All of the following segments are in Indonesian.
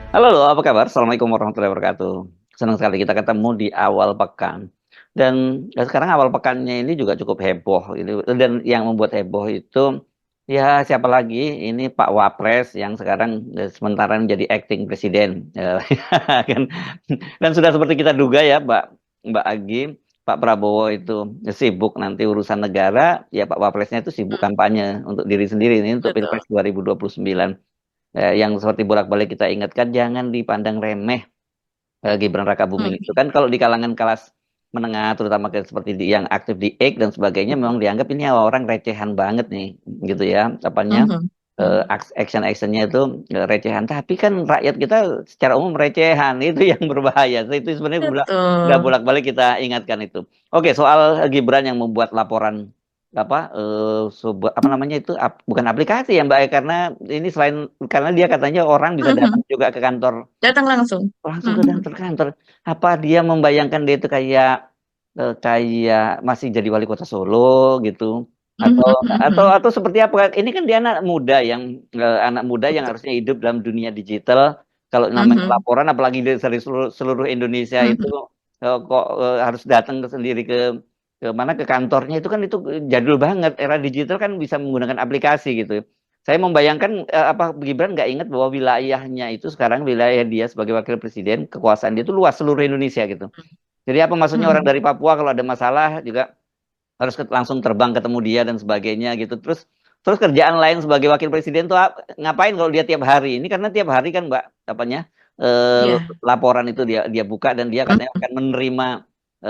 Halo, apa kabar? Assalamualaikum warahmatullahi wabarakatuh. Senang sekali kita ketemu di awal pekan. Dan sekarang awal pekannya ini juga cukup heboh. Dan yang membuat heboh itu, ya siapa lagi? Ini Pak Wapres yang sekarang sementara menjadi acting presiden. Kan? Dan sudah seperti kita duga ya, Mbak Agi, Pak Prabowo itu sibuk nanti urusan negara, ya Pak Wapresnya itu sibuk Hmm, kampanye untuk diri sendiri ini untuk betul. Pilpres 2029. Yang seperti bolak-balik kita ingatkan jangan dipandang remeh Gibran Rakabuming itu Mhm, kan kalau di kalangan kelas menengah terutama seperti yang aktif di X dan sebagainya memang dianggap ini orang recehan banget nih gitu ya apanya mhm, mhm. action-actionnya itu recehan tapi kan rakyat kita secara umum recehan itu yang berbahaya. Itu sebenarnya udah Betul. bolak-balik kita ingatkan itu. Oke, soal Gibran yang membuat laporan apa sebuah apa namanya itu bukan aplikasi ya Mbak ya, karena ini selain karena dia katanya orang bisa datang Mhm. juga ke kantor Datang langsung. langsung ke Mhm, kantor-kantor. Apa dia membayangkan dia itu kayak masih jadi wali kota Solo gitu? Atau mhm, mhm. atau seperti apa? Ini kan dia anak muda yang Betul. harusnya hidup dalam dunia digital. Kalau namanya Mhm, laporan, apalagi dari seluruh Indonesia itu mhm, kok harus datang sendiri ke mana ke kantornya itu jadul banget. Era digital kan bisa menggunakan aplikasi gitu. Saya membayangkan apa Gibran nggak ingat bahwa wilayahnya itu sekarang wilayah dia sebagai wakil presiden, kekuasaan dia itu luas seluruh Indonesia gitu. Jadi apa maksudnya orang mhm. dari Papua kalau ada masalah juga harus langsung terbang ketemu dia dan sebagainya gitu. Terus terus kerjaan lain sebagai wakil presiden tuh ngapain kalau dia tiap hari? Ini karena tiap hari kan Mbak apanya Iya. laporan itu dia dia buka dan dia katanya Mhm. akan menerima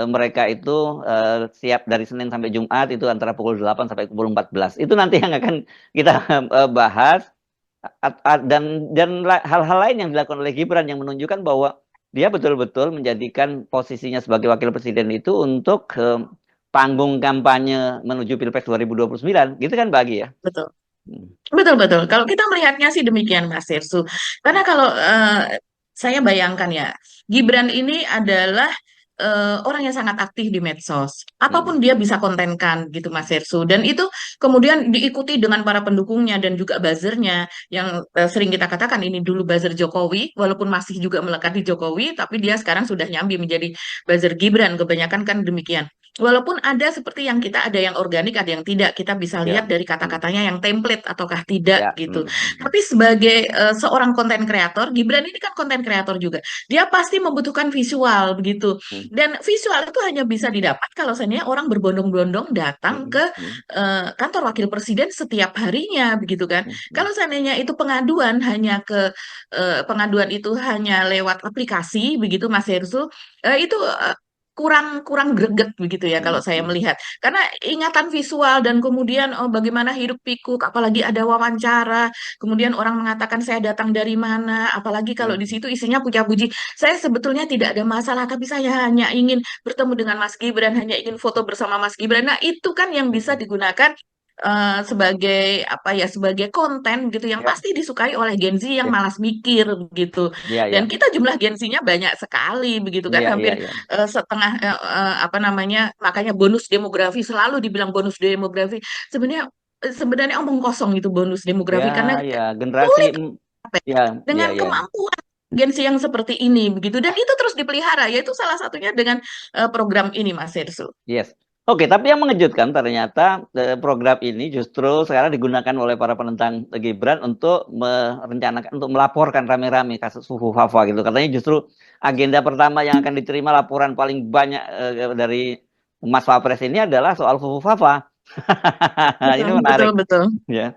mereka itu siap dari Senin sampai Jumat itu antara pukul 8 sampai pukul 14. Itu nanti yang akan kita bahas dan hal-hal lain yang dilakukan oleh Gibran yang menunjukkan bahwa dia betul-betul menjadikan posisinya sebagai wakil presiden itu untuk panggung kampanye menuju Pilpres 2029. Gitu kan Bagi ya? Betul. Hmm. Betul, betul. Kalau kita melihatnya sih demikian, Mas Irsu. Karena kalau saya bayangkan ya, Gibran ini adalah orang yang sangat aktif di medsos. Hmm. Apapun dia bisa kontenkan gitu, Mas Irsu. Dan itu kemudian diikuti dengan para pendukungnya dan juga buzzernya yang sering kita katakan ini dulu buzzer Jokowi, walaupun masih juga melekat di Jokowi, tapi dia sekarang sudah nyambi menjadi buzzer Gibran. Kebanyakan kan demikian. Walaupun ada seperti yang kita ada yang organik, ada yang tidak. Kita bisa Ya. lihat dari Hmm. kata-katanya yang template ataukah tidak Ya. gitu. Hmm. Tapi sebagai seorang konten kreator, Gibran ini kan konten kreator juga. Dia pasti membutuhkan visual begitu. Hmm. Dan visual itu hanya bisa didapat kalau seandainya orang berbondong-bondong datang Hmm. ke Hmm. kantor wakil presiden setiap harinya begitu kan. Hmm. Hmm. Kalau seandainya itu pengaduan itu hanya lewat aplikasi begitu Mas Herzul, itu kurang kurang greget begitu ya Hmm. kalau saya Hmm. melihat. Karena ingatan visual dan kemudian oh bagaimana hidup pikuk, apalagi ada wawancara, kemudian orang mengatakan saya datang dari mana, apalagi kalau di Hmm. situ isinya puja-puji. Saya sebetulnya tidak ada masalah, tapi saya hanya ingin bertemu dengan Mas Gibran, hanya ingin foto bersama Mas Gibran. Nah, itu kan yang bisa Hmm. digunakan sebagai apa ya, sebagai konten gitu yang Ya. pasti disukai oleh Gen Z yang Ya. malas mikir gitu. Ya. Dan Ya. kita jumlah Gen Z-nya banyak sekali begitu kan, Ya. Ya. hampir Ya. setengah apa namanya, makanya bonus demografi selalu dibilang bonus demografi. Sebenarnya sebenarnya omong kosong itu bonus Ya. demografi karena Ya. Generasi. sulit Ya. Ya. dengan Ya. kemampuan Gen Z yang seperti ini begitu dan itu terus dipelihara yaitu salah satunya dengan program ini Mas Hersu. Yes. Oke, tapi yang mengejutkan ternyata program ini justru sekarang digunakan oleh para penentang Gibran untuk merencanakan untuk melaporkan rame-rame kasus Fufu Fafa gitu. Katanya justru agenda pertama yang akan diterima laporan paling banyak dari Mas Wapres ini adalah soal Fufu Fafa. Betul, Ini betul, menarik betul. ya.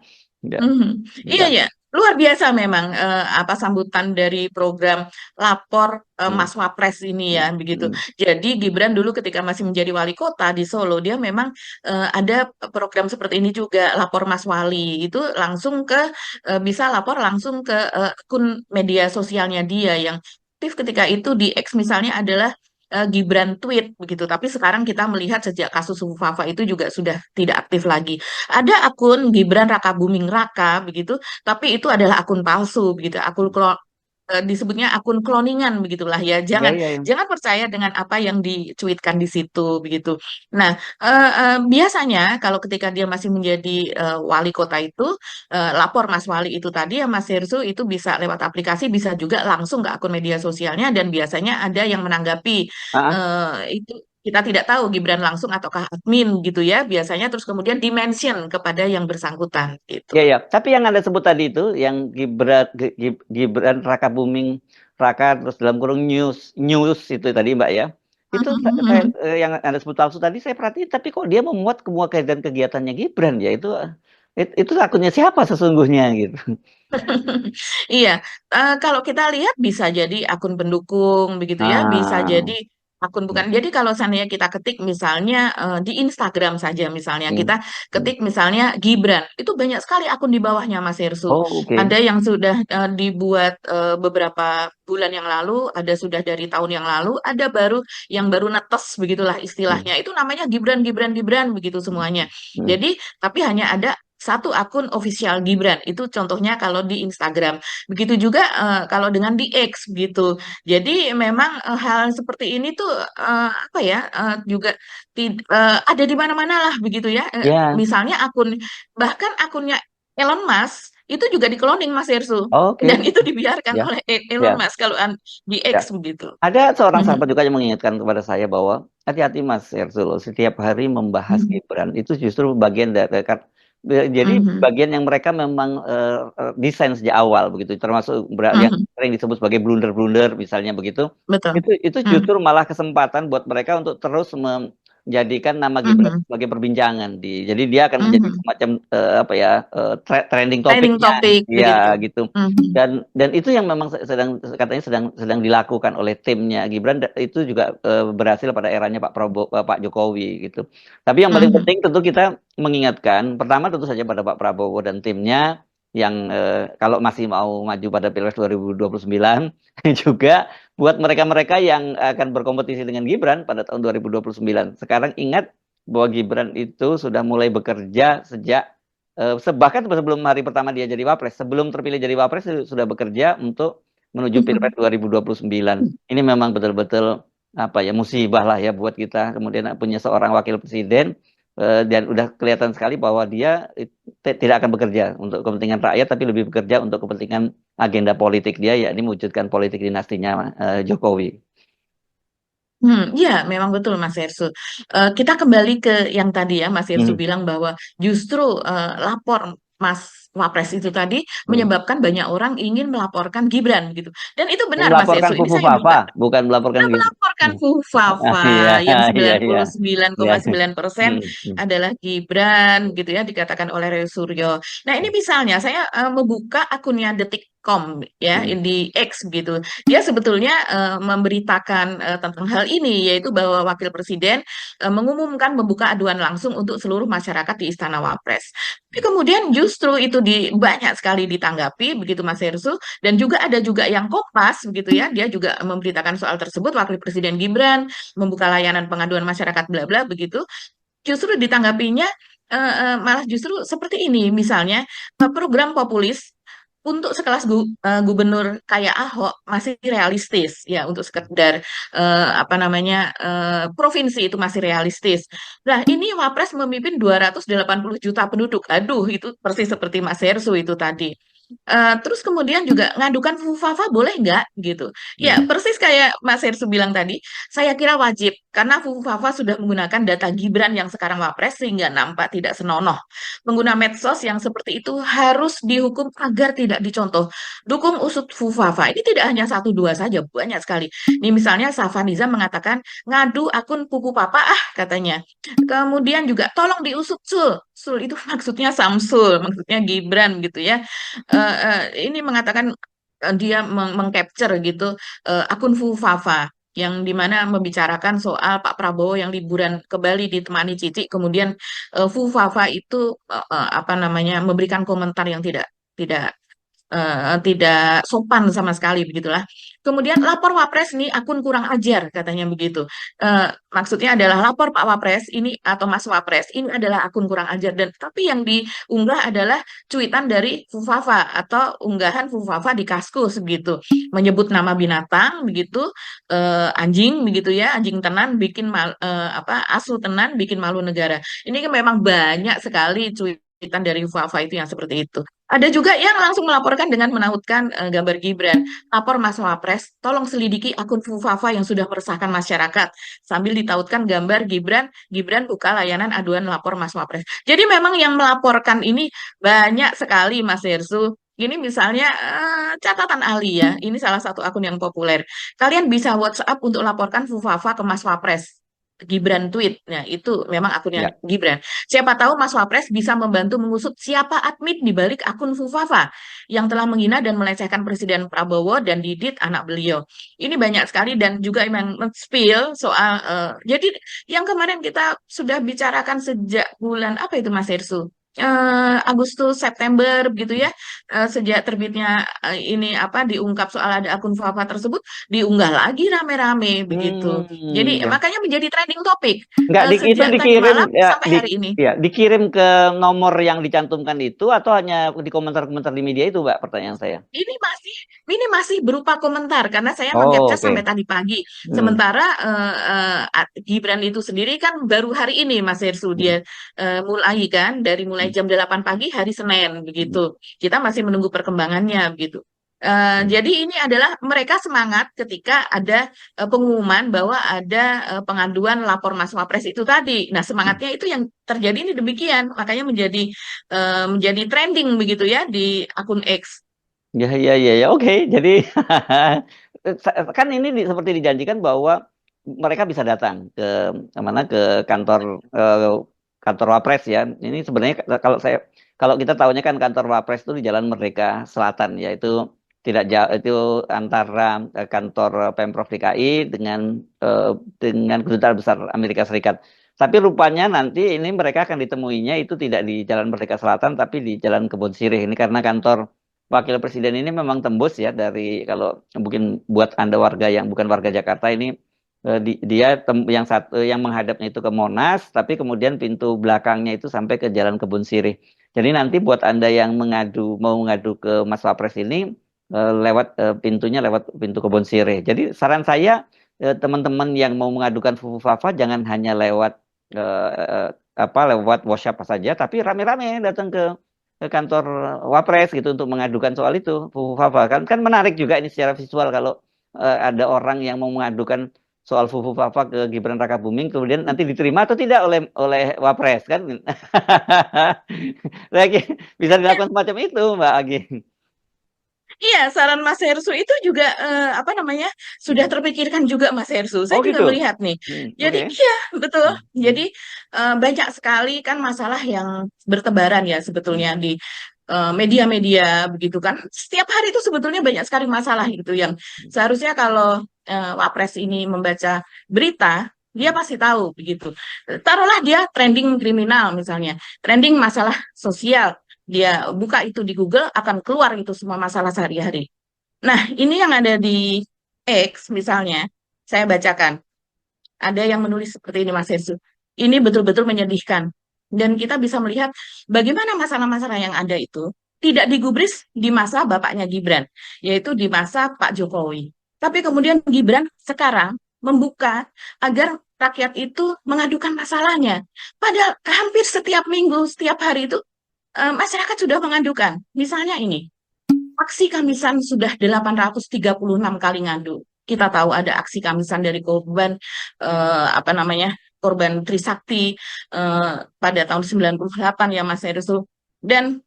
Ya. Mhm. Iya Ya. ya, luar biasa memang apa sambutan dari program lapor Hmm. Mas Wapres ini ya Hmm. begitu. Hmm. Jadi Gibran dulu ketika masih menjadi wali kota di Solo, dia memang ada program seperti ini juga, lapor Mas Wali. Itu langsung ke bisa lapor langsung ke akun media sosialnya dia yang aktif ketika itu di X misalnya adalah Gibran tweet begitu. Tapi sekarang kita melihat sejak kasus Sufu Fafa itu juga sudah tidak aktif lagi. Ada akun Gibran Rakabuming Raka begitu, tapi itu adalah akun palsu begitu, disebutnya akun cloningan begitulah ya. Ya, Jangan ya, ya. jangan percaya dengan apa yang dicuitkan di situ begitu. Nah, biasanya kalau ketika dia masih menjadi wali kota itu, lapor Mas Wali itu tadi ya Mas Hersu itu bisa lewat aplikasi, bisa juga langsung ke akun media sosialnya dan biasanya ada yang menanggapi Ah, itu. Kita tidak tahu Gibran langsung ataukah admin gitu ya. Biasanya terus kemudian dimention kepada yang bersangkutan gitu. ya, ya. Tapi yang Anda sebut tadi itu, yang Gibran Raka Buming Raka terus dalam kurung news news itu tadi Mbak ya. Itu yang Anda sebut palsu tadi saya perhatiin, tapi kok dia memuat semua kegiatannya Gibran ya itu itu akunnya siapa sesungguhnya gitu. Iya, kalau kita lihat bisa jadi akun pendukung begitu ya, bisa jadi Ah, akun bukan. Jadi kalau seandainya kita ketik misalnya di Instagram saja misalnya kita hmm, hmm. ketik misalnya Gibran, itu banyak sekali akun di bawahnya Mas Hersu. Oh, oke. Ada yang sudah dibuat beberapa bulan yang lalu, ada sudah dari tahun yang lalu, ada baru yang baru netes begitulah Hmm, istilahnya. Itu namanya Gibran, Gibran, Gibran begitu hmm, semuanya. hmm. Jadi tapi hanya ada satu akun official Gibran. Itu contohnya kalau di Instagram. Begitu juga kalau dengan di X gitu. Jadi memang hal seperti ini tuh apa ya juga ada di mana-mana lah begitu ya. Ya, Misalnya bahkan akunnya Elon Musk itu juga di-cloning Mas Ersu. Dan oke. itu dibiarkan Ya, oleh Elon ya, Musk kalau di ya. X begitu. Ada seorang Mhm. sahabat juga yang mengingatkan kepada saya bahwa hati-hati Mas Erzulo, setiap hari membahas Mhm. Gibran itu justru bagian dari jadi Mhm. bagian yang mereka memang desain sejak awal begitu, termasuk yang Mhm. sering disebut sebagai blunder-blunder misalnya begitu. Betul. Itu Mhm. justru malah kesempatan buat mereka untuk terus menjadikan nama Gibran Mhm. sebagai perbincangan jadi dia akan menjadi Mhm. semacam apa ya trending Trending topiknya topik ya begitu. gitu. Mhm. Dan itu yang memang katanya sedang dilakukan oleh timnya Gibran, itu juga berhasil pada eranya Pak Prabowo, Pak Jokowi gitu. Tapi yang paling Mhm. penting tentu kita mengingatkan pertama tentu saja pada Pak Prabowo dan timnya yang kalau masih mau maju pada Pilpres 2029 juga buat mereka-mereka yang akan berkompetisi dengan Gibran pada tahun 2029. Sekarang ingat bahwa Gibran itu sudah mulai bekerja sejak bahkan sebelum hari pertama dia jadi wapres, sebelum terpilih jadi wapres sudah bekerja untuk menuju Pilpres Mhm. 2029. Ini memang betul-betul apa ya musibah lah ya buat kita. Kemudian punya seorang wakil presiden dan udah kelihatan sekali bahwa dia tidak akan bekerja untuk kepentingan rakyat, tapi lebih bekerja untuk kepentingan agenda politik dia, yakni mewujudkan politik dinastinya Jokowi. Ya, memang betul Mas Ersu. Kita kembali ke yang tadi ya, Mas Ersu Hmm, bilang bahwa justru lapor Mas Wapres itu tadi hmm. menyebabkan banyak orang ingin melaporkan Gibran gitu. Dan itu Yang benar Mas melaporkan Ersu. Ini Fufu saya Fafa, buka bukan melaporkan gitu. melaporkan Ah, Fufafa iya, yang iya, sembilan iya, puluh sembilan iya. koma sembilan persen Hmm, hmm, adalah Gibran gitu ya dikatakan oleh Rew Suryo. Nah ini misalnya saya membuka akunnya Detikcom ya hmm, di X gitu. Dia sebetulnya memberitakan tentang hal ini yaitu bahwa Wakil Presiden mengumumkan membuka aduan langsung untuk seluruh masyarakat di Istana Wapres. Tapi kemudian justru itu banyak sekali ditanggapi begitu Mas Hersu dan juga ada juga yang Kompas begitu ya, dia juga memberitakan soal tersebut, Wakil Presiden Gibran membuka layanan pengaduan masyarakat bla bla begitu. Justru ditanggapinya malah justru seperti ini, misalnya program populis untuk sekelas gubernur kayak Ahok masih realistis ya untuk sekedar apa namanya provinsi itu masih realistis. Nah, ini Wapres memimpin 280 juta penduduk. Aduh, itu persis seperti Mas Hersu itu tadi. Terus kemudian juga ngadukan Fufafa boleh nggak gitu. Ya, hmm. persis kayak Mas Hersu bilang tadi, saya kira wajib karena Fufafa sudah menggunakan data Gibran yang sekarang Wapres sehingga nampak tidak senonoh. Pengguna medsos yang seperti itu harus dihukum agar tidak dicontoh. Dukung usut Fufafa. Ini tidak hanya satu dua saja, banyak sekali. Ini misalnya Safaniza mengatakan ngadu akun Pupu Papa katanya. Kemudian juga tolong diusut Sul. Sul itu maksudnya Samsul, maksudnya Gibran gitu ya. Ini mengatakan dia mengcapture gitu akun Fufafa yang dimana membicarakan soal Pak Prabowo yang liburan ke Bali ditemani Cici, kemudian Fufafa itu apa namanya memberikan komentar yang tidak tidak tidak sopan sama sekali begitulah. Kemudian lapor Wapres nih akun kurang ajar katanya begitu. Maksudnya adalah lapor Pak Wapres ini atau Mas Wapres ini adalah akun kurang ajar dan tapi yang diunggah adalah cuitan dari Fufafa atau unggahan Fufafa di Kaskus begitu, menyebut nama binatang begitu, anjing begitu ya, anjing tenan bikin apa asu tenan bikin malu negara. Ini kan memang banyak sekali cuitan dari Fufafa itu yang seperti itu. Ada juga yang langsung melaporkan dengan menautkan gambar Gibran. Lapor Mas Wapres, tolong selidiki akun Fufafa yang sudah meresahkan masyarakat. Sambil ditautkan gambar Gibran, Gibran buka layanan aduan lapor Mas Wapres. Jadi memang yang melaporkan ini banyak sekali Mas Hersu. Ini misalnya catatan Ali ya, ini salah satu akun yang populer. Kalian bisa WhatsApp untuk laporkan Fufafa ke Mas Wapres. Gibran tweet. Nah, itu memang akunnya Ya. Gibran. Siapa tahu Mas Wapres bisa membantu mengusut siapa admin di balik akun Fufafa yang telah menghina dan melecehkan Presiden Prabowo dan Didit anak beliau. Ini banyak sekali dan juga memang spill soal jadi yang kemarin kita sudah bicarakan sejak bulan apa itu Mas Hersu? Agustus September begitu ya, sejak terbitnya ini apa diungkap soal ada akun Fufafa tersebut diunggah lagi rame-rame begitu. Jadi Ya. makanya menjadi trending topik Nggak itu sejak tadi dikirim malam ya, sampai hari ini. ya dikirim ke nomor yang dicantumkan itu atau hanya di komentar-komentar di media itu, Mbak? Pertanyaan saya. Ini masih ini masih berupa komentar karena saya Oh, mengcapture oke. sampai tadi pagi. Hmm. Sementara Gibran itu sendiri kan baru hari ini Mas Hersu Hmm. dia mulai kan dari mulai Hmm. jam 8 pagi hari Senin Hmm. begitu. Kita masih menunggu perkembangannya begitu. Hmm. Jadi ini adalah mereka semangat ketika ada pengumuman bahwa ada pengaduan lapor Mas Wapres itu tadi. Nah, Hmm. semangatnya itu yang terjadi ini demikian, makanya menjadi trending begitu ya di akun X. Ya, ya, ya, ya. Oke. Jadi kan ini seperti dijanjikan bahwa mereka bisa datang ke mana ke kantor eh, kantor Wapres ya. Ini sebenarnya kalau kita tahunya kan kantor Wapres itu di Jalan Merdeka Selatan ya. Itu tidak jauh itu antara kantor Pemprov DKI eh, dengan Kedutaan Besar Amerika Serikat. Tapi rupanya nanti ini mereka akan ditemuinya itu tidak di Jalan Merdeka Selatan tapi di Jalan Kebon Sirih. Ini karena kantor Wakil Presiden ini memang tembus ya kalau mungkin buat Anda warga yang bukan warga Jakarta ini dia yang satu yang menghadapnya itu ke Monas, tapi kemudian pintu belakangnya itu sampai ke Jalan Kebun Sirih. Jadi nanti buat Anda yang mau mengadu ke Mas Wapres ini lewat pintunya lewat pintu Kebun Sirih. Jadi saran saya teman-teman yang mau mengadukan Fufu Fafa jangan hanya lewat eh, eh, lewat WhatsApp saja, tapi rame-rame datang ke kantor Wapres gitu untuk mengadukan soal itu. Fufu Fafa kan menarik juga ini secara visual kalau ada orang yang mau mengadukan soal Fufu Fafa ke Gibran Rakabuming kemudian nanti diterima atau tidak oleh oleh Wapres kan. Lagi bisa dilakukan semacam itu, Mbak Agi. Iya, saran Mas Hersu itu juga apa namanya sudah Hmm. terpikirkan juga Mas Hersu. Saya Oh juga gitu. melihat nih. Jadi Oke. iya betul. Hmm. Hmm. Jadi banyak sekali kan masalah yang bertebaran ya Hmm. sebetulnya di media-media begitu kan. Setiap hari itu sebetulnya banyak sekali masalah gitu yang seharusnya kalau Wapres ini membaca berita dia Hmm. pasti tahu begitu. Taruhlah dia trending kriminal misalnya, trending masalah sosial dia buka itu di Google akan keluar itu semua masalah sehari-hari. Nah, ini yang ada di X misalnya, saya bacakan. Ada yang menulis seperti ini Mas Hesu. Ini betul-betul menyedihkan. Dan kita bisa melihat bagaimana masalah-masalah yang ada itu tidak digubris di masa bapaknya Gibran, yaitu di masa Pak Jokowi. Tapi kemudian Gibran sekarang membuka agar rakyat itu mengadukan masalahnya. Padahal hampir setiap minggu, setiap hari itu masyarakat sudah mengadukan. Misalnya ini, aksi Kamisan sudah 836 kali ngadu. Kita tahu ada aksi Kamisan dari korban apa namanya? Korban Trisakti pada tahun 98 ya Mas Herusul. Dan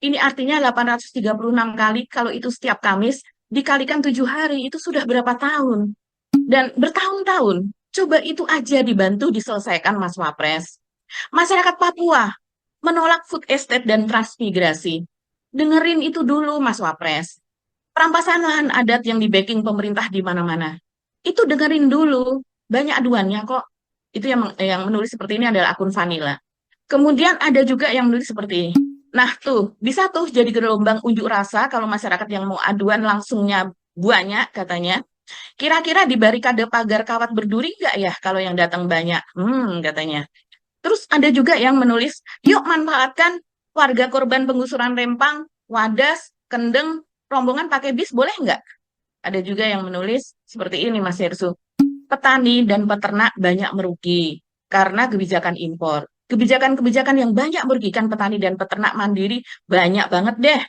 ini artinya 836 kali kalau itu setiap Kamis dikalikan 7 hari itu sudah berapa tahun? Dan bertahun-tahun. Coba itu aja dibantu diselesaikan Mas Wapres. Masyarakat Papua menolak food estate dan transmigrasi. Dengerin itu dulu, Mas Wapres. Perampasan lahan adat yang di backing pemerintah di mana-mana. Itu dengerin dulu. Banyak aduannya kok. Itu yang menulis seperti ini adalah akun Vanilla. Kemudian ada juga yang menulis seperti ini. Nah, tuh bisa tuh jadi gelombang unjuk rasa kalau masyarakat yang mau aduan langsungnya banyak katanya. Kira-kira di barikade pagar kawat berduri nggak ya kalau yang datang banyak? Katanya. Terus ada juga yang menulis, yuk manfaatkan warga korban penggusuran Rempang, Wadas, Kendeng, rombongan pakai bis boleh nggak? Ada juga yang menulis seperti ini Mas Hersu. Petani dan peternak banyak merugi karena kebijakan impor. Kebijakan-kebijakan yang banyak merugikan petani dan peternak mandiri banyak banget deh.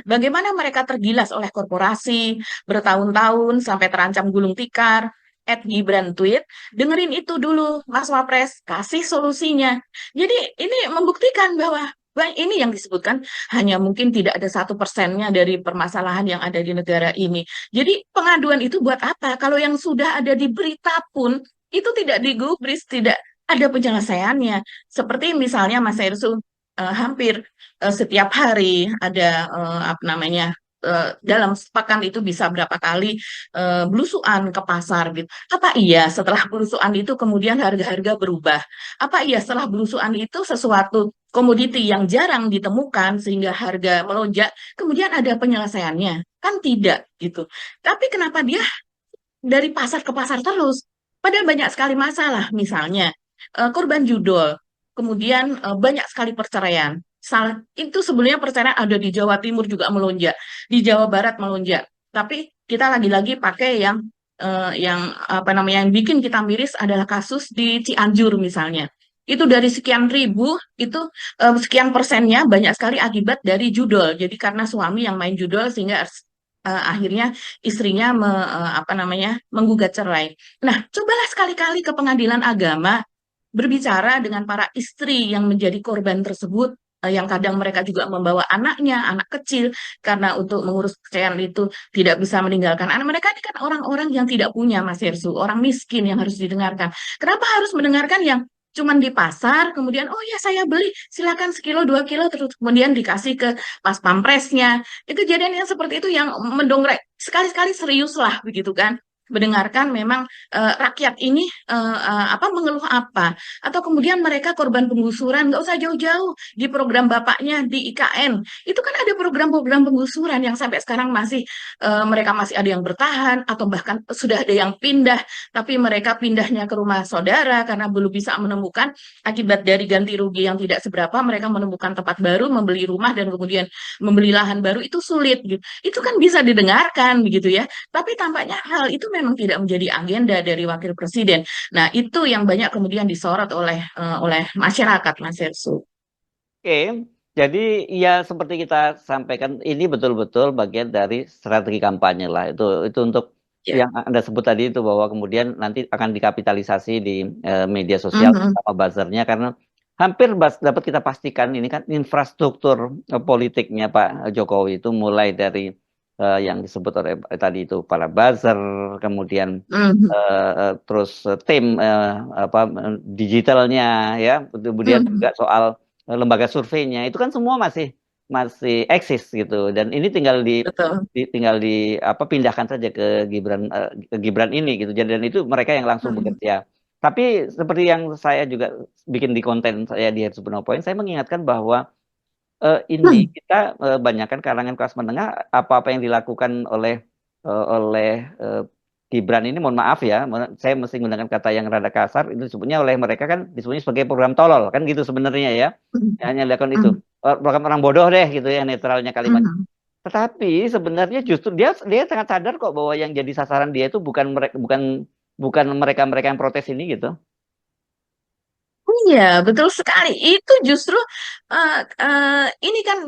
Bagaimana mereka tergilas oleh korporasi bertahun-tahun sampai terancam gulung tikar. Gibran tweet, dengerin itu dulu, Mas Wapres, kasih solusinya. Jadi ini membuktikan bahwa ini yang disebutkan hanya mungkin tidak ada 1%-nya dari permasalahan yang ada di negara ini. Jadi pengaduan itu buat apa? Kalau yang sudah ada di berita pun itu tidak digubris, tidak ada penyelesaiannya. Seperti misalnya Mas Hersu hampir setiap hari ada apa namanya dalam sepekan itu bisa berapa kali belusuan ke pasar gitu. Apa iya setelah belusuan itu kemudian harga-harga berubah? Apa iya setelah belusuan itu sesuatu komoditi yang jarang ditemukan sehingga harga melonjak, kemudian ada penyelesaiannya? Kan tidak gitu. Tapi kenapa dia dari pasar ke pasar terus? Padahal banyak sekali masalah, misalnya korban judol, kemudian banyak sekali perceraian. Salah, itu sebenarnya perceraian ada di Jawa Timur juga melonjak, di Jawa Barat melonjak. Tapi kita lagi-lagi pakai yang apa namanya yang bikin kita miris adalah kasus di Cianjur misalnya. Itu dari sekian ribu, itu sekian persennya banyak sekali akibat dari judol. Jadi karena suami yang main judol sehingga akhirnya istrinya apa namanya menggugat cerai. Nah, cobalah sekali-kali ke pengadilan agama berbicara dengan para istri yang menjadi korban tersebut, yang kadang mereka juga membawa anaknya, anak kecil, karena untuk mengurus perceraian itu tidak bisa meninggalkan anak. Mereka ini kan orang-orang yang tidak punya, Mas Hersu, orang miskin yang harus didengarkan. Kenapa harus mendengarkan yang cuman di pasar, kemudian, oh ya saya beli, silakan sekilo, 2 kilo, terus kemudian dikasih ke pas pampresnya. Itu kejadian yang seperti itu yang mendongkrak, sekali-sekali seriuslah begitu kan mendengarkan memang rakyat ini apa mengeluh apa atau kemudian mereka korban penggusuran nggak usah jauh-jauh di program bapaknya di IKN itu kan ada program-program penggusuran yang sampai sekarang masih mereka masih ada yang bertahan atau bahkan sudah ada yang pindah tapi mereka pindahnya ke rumah saudara karena belum bisa menemukan akibat dari ganti rugi yang tidak seberapa mereka menemukan tempat baru membeli rumah dan kemudian membeli lahan baru itu sulit gitu itu kan bisa didengarkan begitu ya tapi tampaknya hal itu memang tidak menjadi agenda dari wakil presiden. Nah, itu yang banyak kemudian disorot oleh masyarakat, Mas Hersu. Oke, jadi ya seperti kita sampaikan ini betul-betul bagian dari strategi kampanye lah. Itu untuk Ya. yang Anda sebut tadi itu bahwa kemudian nanti akan dikapitalisasi di media sosial Mhm. sama buzzernya karena hampir dapat kita pastikan ini kan infrastruktur politiknya Pak Jokowi itu mulai dari yang disebut oleh tadi itu para buzzer, kemudian Mhm. terus tim apa digitalnya ya, kemudian juga Mhm. soal lembaga surveinya itu kan semua masih masih eksis gitu dan ini tinggal Betul. tinggal di apa pindahkan saja ke Gibran ini gitu dan itu mereka yang langsung Mhm. bekerja. Tapi seperti yang saya juga bikin di konten saya di Hersupeno Point, saya mengingatkan bahwa ini Mhm. kita banyakkan kalangan kelas menengah apa-apa yang dilakukan oleh Gibran ini mohon maaf ya, saya mesti menggunakan kata yang rada kasar itu disebutnya oleh mereka kan disebutnya sebagai program tolol kan gitu sebenarnya ya. Hanya dilakukan itu. Mhm. Program orang bodoh deh gitu ya netralnya kalimat. Mhm. Tetapi sebenarnya justru dia dia sangat sadar kok bahwa yang jadi sasaran dia itu bukan mereka bukan mereka-mereka yang protes ini gitu. Iya, betul sekali. Itu justru ini kan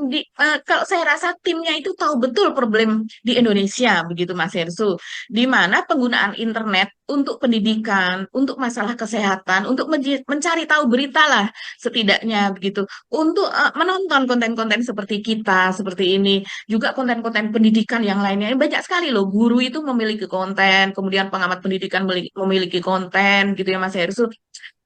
kalau saya rasa timnya itu tahu betul problem di Indonesia, begitu Mas Hersu, di mana penggunaan internet untuk pendidikan, untuk masalah kesehatan, untuk mencari tahu berita lah, setidaknya begitu, untuk menonton konten-konten seperti kita, seperti ini, juga konten-konten pendidikan yang lainnya. Banyak sekali loh, guru itu memiliki konten, kemudian pengamat pendidikan memiliki konten, gitu ya Mas Hersu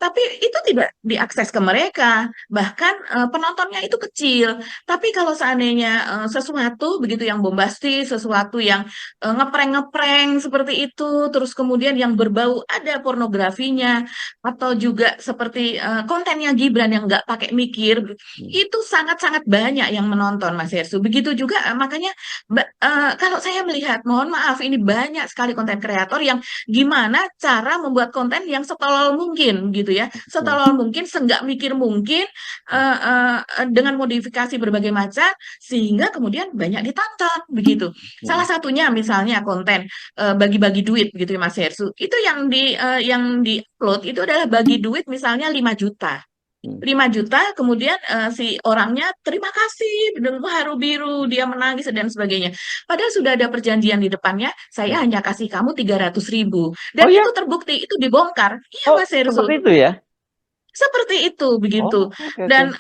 tapi itu tidak diakses ke mereka, bahkan penontonnya itu kecil. Tapi kalau seandainya sesuatu begitu yang bombastis, sesuatu yang ngeprank-ngeprank seperti itu, terus kemudian yang berbau ada pornografinya, atau juga seperti kontennya Gibran yang nggak pakai mikir, Hmm. itu sangat-sangat banyak yang menonton, Mas Hersu. Begitu juga makanya kalau saya melihat, mohon maaf, ini banyak sekali konten kreator yang gimana cara membuat konten yang setolol mungkin gitu ya, Hmm. setolol mungkin, senggak mikir mungkin, dengan modifikasi berbagai macam sehingga kemudian banyak ditonton begitu. Hmm. Salah satunya misalnya konten bagi-bagi duit gitu ya Mas Hersu. Itu yang di-upload itu adalah bagi duit misalnya 5 juta. Hmm. 5 juta, kemudian si orangnya terima kasih, haru biru, dia menangis dan sebagainya. Padahal sudah ada perjanjian di depannya, saya Hmm. hanya kasih kamu 300.000. Oh Dan ya, itu terbukti, itu dibongkar. Iya oh Mas Herzul, seperti itu ya. seperti itu, begitu. Oh, oke oke. Dan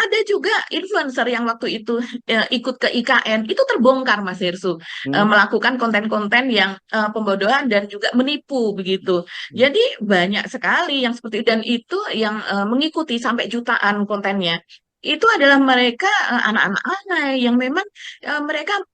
ada juga influencer yang waktu itu ikut ke IKN, itu terbongkar Mas Hersu, Hmm. melakukan konten-konten yang pembodohan dan juga menipu begitu. Hmm. Jadi banyak sekali yang seperti itu, dan itu yang mengikuti sampai jutaan kontennya. Itu adalah mereka anak-anak alay yang memang mereka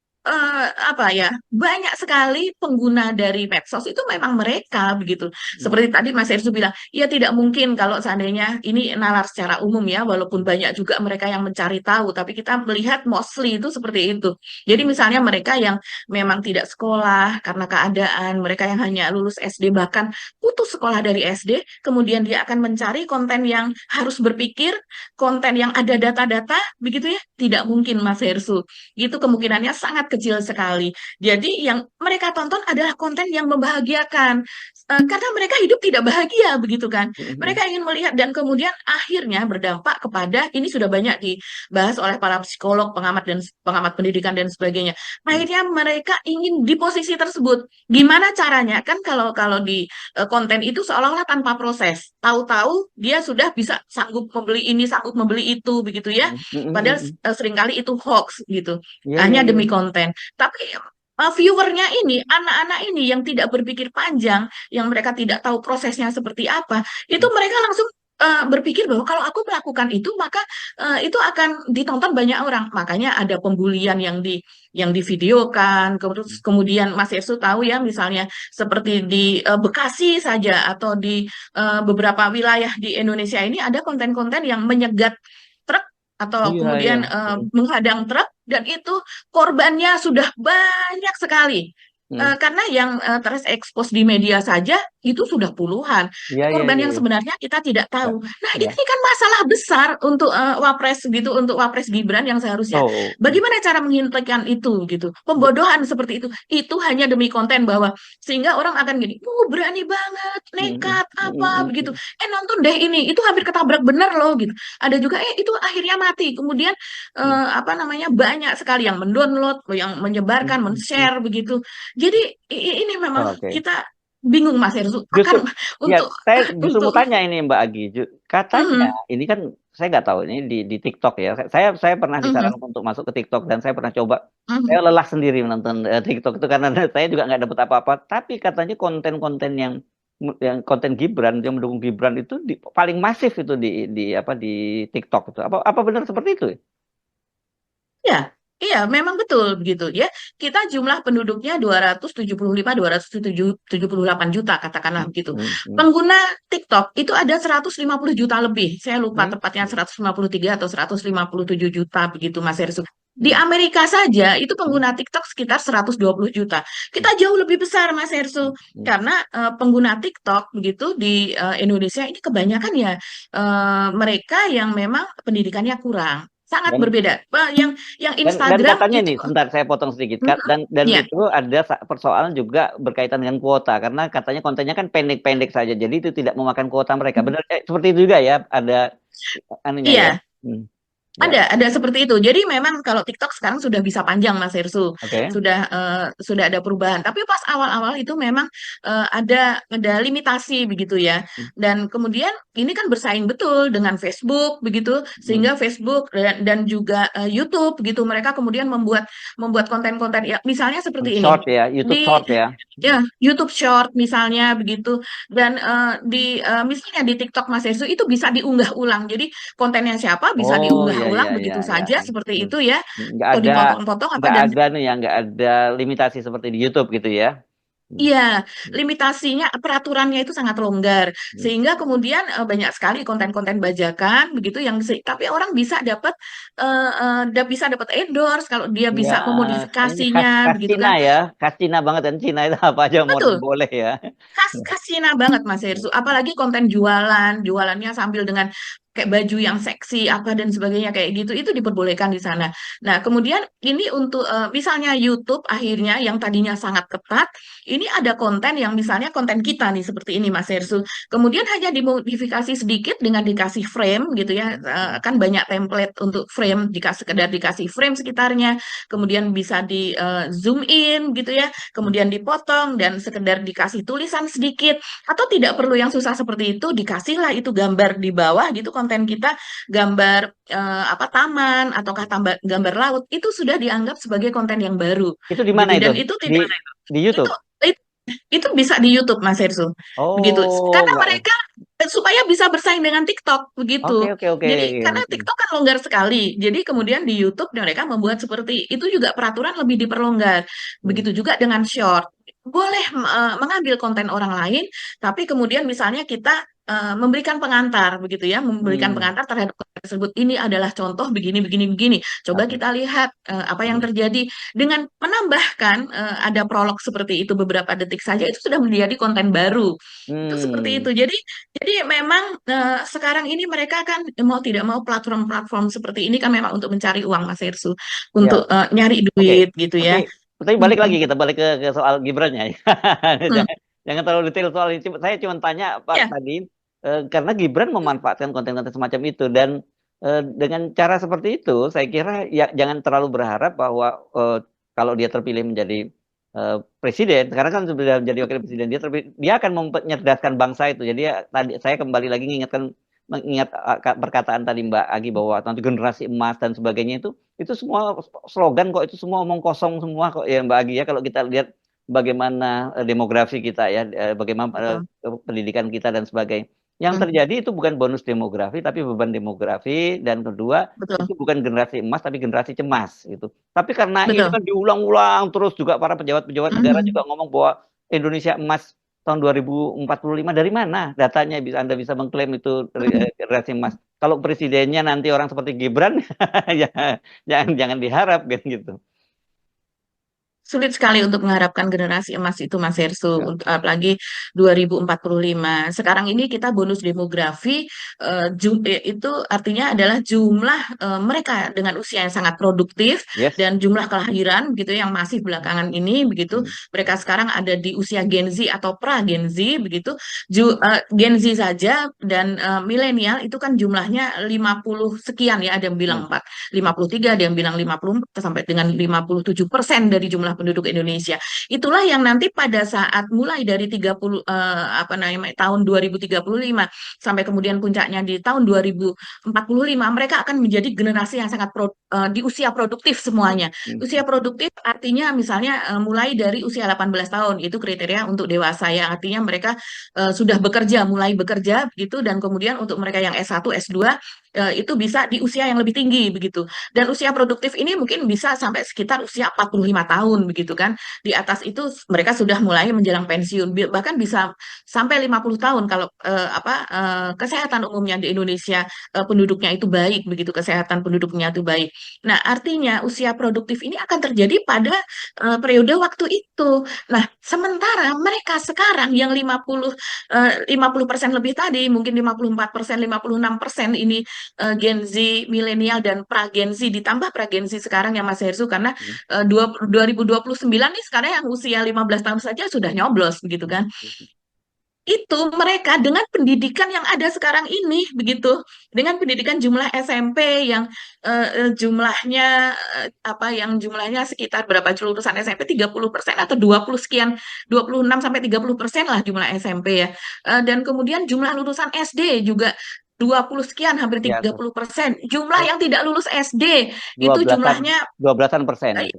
apa ya, banyak sekali pengguna dari medsos itu memang mereka begitu. Hmm. Seperti tadi Mas Hersu bilang, ya tidak mungkin kalau seandainya ini nalar secara umum ya, walaupun banyak juga mereka yang mencari tahu, tapi kita melihat mostly itu seperti itu. Jadi misalnya mereka yang memang tidak sekolah karena keadaan, mereka yang hanya lulus SD bahkan putus sekolah dari SD, kemudian dia akan mencari konten yang harus berpikir, konten yang ada data-data, begitu ya? Tidak mungkin Mas Hersu. Itu kemungkinannya sangat kecil sekali. Jadi yang mereka tonton adalah konten yang membahagiakan. Karena mereka hidup tidak bahagia begitu kan. Hmm. Mereka ingin melihat dan kemudian akhirnya berdampak kepada ini sudah banyak dibahas oleh para psikolog, pengamat dan pengamat pendidikan dan sebagainya. Hmm. Akhirnya mereka ingin di posisi tersebut. Gimana caranya? Kan kalau kalau di konten itu seolah-olah tanpa proses. Tahu-tahu dia sudah bisa sanggup membeli ini, sanggup membeli itu begitu ya. Hmm. Hmm. Padahal Hmm. seringkali itu hoax gitu. Iya iya Hanya iya. demi konten. Tapi viewernya ini, anak-anak ini yang tidak berpikir panjang, yang mereka tidak tahu prosesnya seperti apa, itu Hmm. mereka langsung berpikir bahwa kalau aku melakukan itu maka itu akan ditonton banyak orang. Makanya ada pembulian yang divideokan. Kemudian Mas Yesu tahu ya misalnya seperti di Bekasi saja atau di beberapa wilayah di Indonesia ini ada konten-konten yang menyegat truk atau Iya iya. kemudian Hmm. menghadang truk, dan itu korbannya sudah banyak sekali. Hmm. Karena yang terekspos di media saja itu sudah puluhan. Iya iya Korban iya yang iya. sebenarnya kita tidak Ya. tahu. Nah, Ya. ini kan masalah besar untuk Wapres gitu, untuk Wapres Gibran yang seharusnya Oh. Hmm. bagaimana cara menghentikan itu gitu. Pembodohan seperti itu hanya demi konten, bahwa sehingga orang akan gini, berani banget, Hmm. nekat Hmm. apa Hmm. begitu. Hmm. Nonton deh ini, itu hampir ketabrak bener loh gitu. Ada juga itu akhirnya mati. Kemudian Hmm. apa namanya, banyak sekali yang mendownload, yang Hmm. menyebarkan, Hmm. Hmm. men-share begitu. Jadi ini memang Oke. kita bingung Mas Herzul Justru, akan ya untuk saya justru mau untuk tanya ini Mbak Agi. Katanya Mhm, ini kan saya nggak tahu ini di TikTok ya. Saya pernah mhm, disarankan untuk masuk ke TikTok dan saya pernah coba. Saya mhm. lelah sendiri menonton TikTok itu karena saya juga nggak dapet apa-apa. Tapi katanya konten-konten yang konten Gibran yang mendukung Gibran itu paling masif itu di apa di TikTok itu. Apa benar seperti itu? Ya, iya, memang betul begitu ya. Kita jumlah penduduknya 275, 278 juta katakanlah Hmm. begitu. Hmm. Hmm. Pengguna TikTok itu ada 150 juta lebih. Saya lupa Hmm. tepatnya Hmm. 153 atau 157 juta begitu Mas Hersu. Di Hmm. Amerika saja itu Hmm. pengguna TikTok sekitar 120 juta. Kita jauh lebih besar Mas Hersu. Hmm. Karena pengguna TikTok begitu di Indonesia ini kebanyakan ya mereka yang memang pendidikannya kurang. Sangat Dan berbeda. Yang dan Instagram katanya itu nih, sebentar saya potong sedikit. mhm, Dan ya, itu ada persoalan juga berkaitan dengan kuota karena katanya kontennya kan pendek-pendek saja. Jadi itu tidak memakan kuota mereka. Benar seperti itu juga ya, ada anunya ya. iya. Hmm. Ya, Ada seperti itu. Jadi memang kalau TikTok sekarang sudah bisa panjang Mas Hersu, oke. sudah ada perubahan. Tapi pas awal-awal itu memang ada limitasi begitu ya. Dan kemudian ini kan bersaing betul dengan Facebook begitu, Hmm. sehingga Facebook dan juga YouTube gitu. Mereka kemudian membuat membuat konten-konten ya, misalnya seperti ini Short ya, YouTube di Short ya. ya YouTube Short misalnya begitu. Dan misalnya di TikTok Mas Hersu itu bisa diunggah ulang. Jadi kontennya siapa bisa Oh diunggah ya ya ulang ya begitu ya. saja seperti Hmm. itu ya, Nggak atau ada dipotong-potong apa nggak dan ada nih ya, nggak ada limitasi seperti di YouTube gitu ya. Hmm. iya, limitasinya peraturannya itu sangat longgar Hmm. sehingga kemudian banyak sekali konten-konten bajakan begitu yang tapi orang bisa dapat bisa dapat endorse kalau dia Ya, bisa ini khas memodifikasinya khas begitu Cina kan. ya, khas Cina banget dan Cina itu apa aja model Betul. boleh ya. Khas Cina banget Mas Hersu. Apalagi konten jualannya sambil dengan kayak baju yang seksi apa dan sebagainya kayak gitu itu diperbolehkan di sana. Nah, kemudian ini untuk misalnya YouTube akhirnya yang tadinya sangat ketat, ini ada konten yang misalnya konten kita nih seperti ini Mas Hersu. Kemudian hanya dimodifikasi sedikit dengan dikasih frame gitu ya. Kan banyak template untuk frame, sekedar dikasih frame sekitarnya, kemudian bisa di zoom in gitu ya, kemudian dipotong dan sekedar dikasih tulisan sedikit atau tidak perlu yang susah seperti itu, dikasihlah itu gambar di bawah gitu konten kita, gambar apa taman ataukah gambar laut itu sudah dianggap sebagai konten yang baru Itu di mana begitu itu? dan itu Di tidak itu YouTube. itu, itu bisa di YouTube Mas Hersu begitu Oh, karena nggak. mereka supaya bisa bersaing dengan TikTok Oke begitu. oke oke. Jadi karena Oke. TikTok kan longgar sekali. Jadi kemudian di YouTube mereka membuat seperti itu juga peraturan lebih diperlonggar. Hmm. Begitu juga dengan short. Boleh mengambil konten orang lain, tapi kemudian misalnya kita memberikan pengantar begitu ya, memberikan Hmm. pengantar terhadap konten tersebut. Ini adalah contoh begini begini begini. Coba Oke. kita lihat apa yang Hmm. terjadi dengan menambahkan ada prolog seperti itu beberapa detik saja itu sudah menjadi konten baru. Itu seperti itu. Hmm. Jadi memang sekarang ini mereka kan mau tidak mau platform-platform seperti ini kan memang untuk mencari uang Mas Hersu, untuk Ya. nyari Oke. duit gitu Tapi ya. tapi balik lagi Mm-mm. kita balik ke soal Gibran-nya. Hmm. Jangan jangan terlalu detail soal ini. Saya cuma tanya Pak Ya, tadi karena Gibran memanfaatkan konten-konten semacam itu dan dengan cara seperti itu saya kira ya jangan terlalu berharap bahwa kalau dia terpilih menjadi presiden, sekarang kan sudah menjadi wakil presiden, dia akan menyerdaskan bangsa itu. Jadi ya, tadi saya kembali lagi mengingat perkataan tadi Mbak Agi bahwa nanti generasi emas dan sebagainya itu semua slogan kok, itu semua omong kosong semua kok ya Mbak Agi ya, kalau kita lihat bagaimana demografi kita ya, bagaimana betul. pendidikan kita dan sebagainya. Yang Hmm. terjadi itu bukan bonus demografi tapi beban demografi, dan kedua Betul. itu bukan generasi emas tapi generasi cemas gitu. Tapi karena ini Betul. kan diulang-ulang terus, juga para pejabat-pejabat negara juga Mhm. ngomong bahwa Indonesia emas tahun 2045, dari mana datanya bisa Anda bisa mengklaim itu Mhm. generasi emas? Kalau presidennya nanti orang seperti Gibran, ya jangan jangan diharap kan gitu. Sulit sekali untuk mengharapkan generasi emas itu Mas Hersu, Ya. apalagi 2045. Sekarang ini kita bonus demografi itu artinya adalah jumlah mereka dengan usia yang sangat produktif Yes. dan jumlah kelahiran gitu yang masih belakangan ini begitu. Hmm. Mereka sekarang ada di usia Gen Z atau pra Gen Z begitu. Gen Z saja dan milenial itu kan jumlahnya 50 sekian ya, ada yang Hmm. bilang 53, ada yang bilang 54 sampai dengan 57% dari jumlah penduduk Indonesia. Itulah yang nanti pada saat mulai dari 30 apa namanya tahun 2035 sampai kemudian puncaknya di tahun 2045 mereka akan menjadi generasi yang sangat di usia produktif semuanya. Hmm. Usia produktif artinya misalnya mulai dari usia 18 tahun itu kriteria untuk dewasa ya. Artinya mereka sudah bekerja, mulai bekerja begitu dan kemudian untuk mereka yang S1, S2 itu bisa di usia yang lebih tinggi begitu. Dan usia produktif ini mungkin bisa sampai sekitar usia 45 tahun begitu kan. Di atas itu mereka sudah mulai menjelang pensiun, bahkan bisa sampai 50 tahun kalau kesehatan umumnya di Indonesia penduduknya itu baik begitu, kesehatan penduduknya itu baik. Nah, artinya usia produktif ini akan terjadi pada periode waktu itu. Nah, sementara mereka sekarang yang 50% lebih tadi, mungkin 54%, 56% ini Gen Z, milenial dan pra Gen Z ditambah pra Gen Z sekarang ya Mas Hersu karena Hmm. 2029 nih sekarang yang usia 15 tahun saja sudah nyoblos begitu kan. Hmm. itu mereka dengan pendidikan yang ada sekarang ini begitu, dengan pendidikan jumlah SMP yang jumlahnya yang jumlahnya sekitar berapa lulusan SMP 30% atau 20 sekian, 26 sampai 30% lah jumlah SMP ya. Dan kemudian jumlah lulusan SD juga 20 sekian, hampir Ya, 30%. Jumlah yang tidak lulus SD dua itu belasan jumlahnya dua belasan persen eh, itu.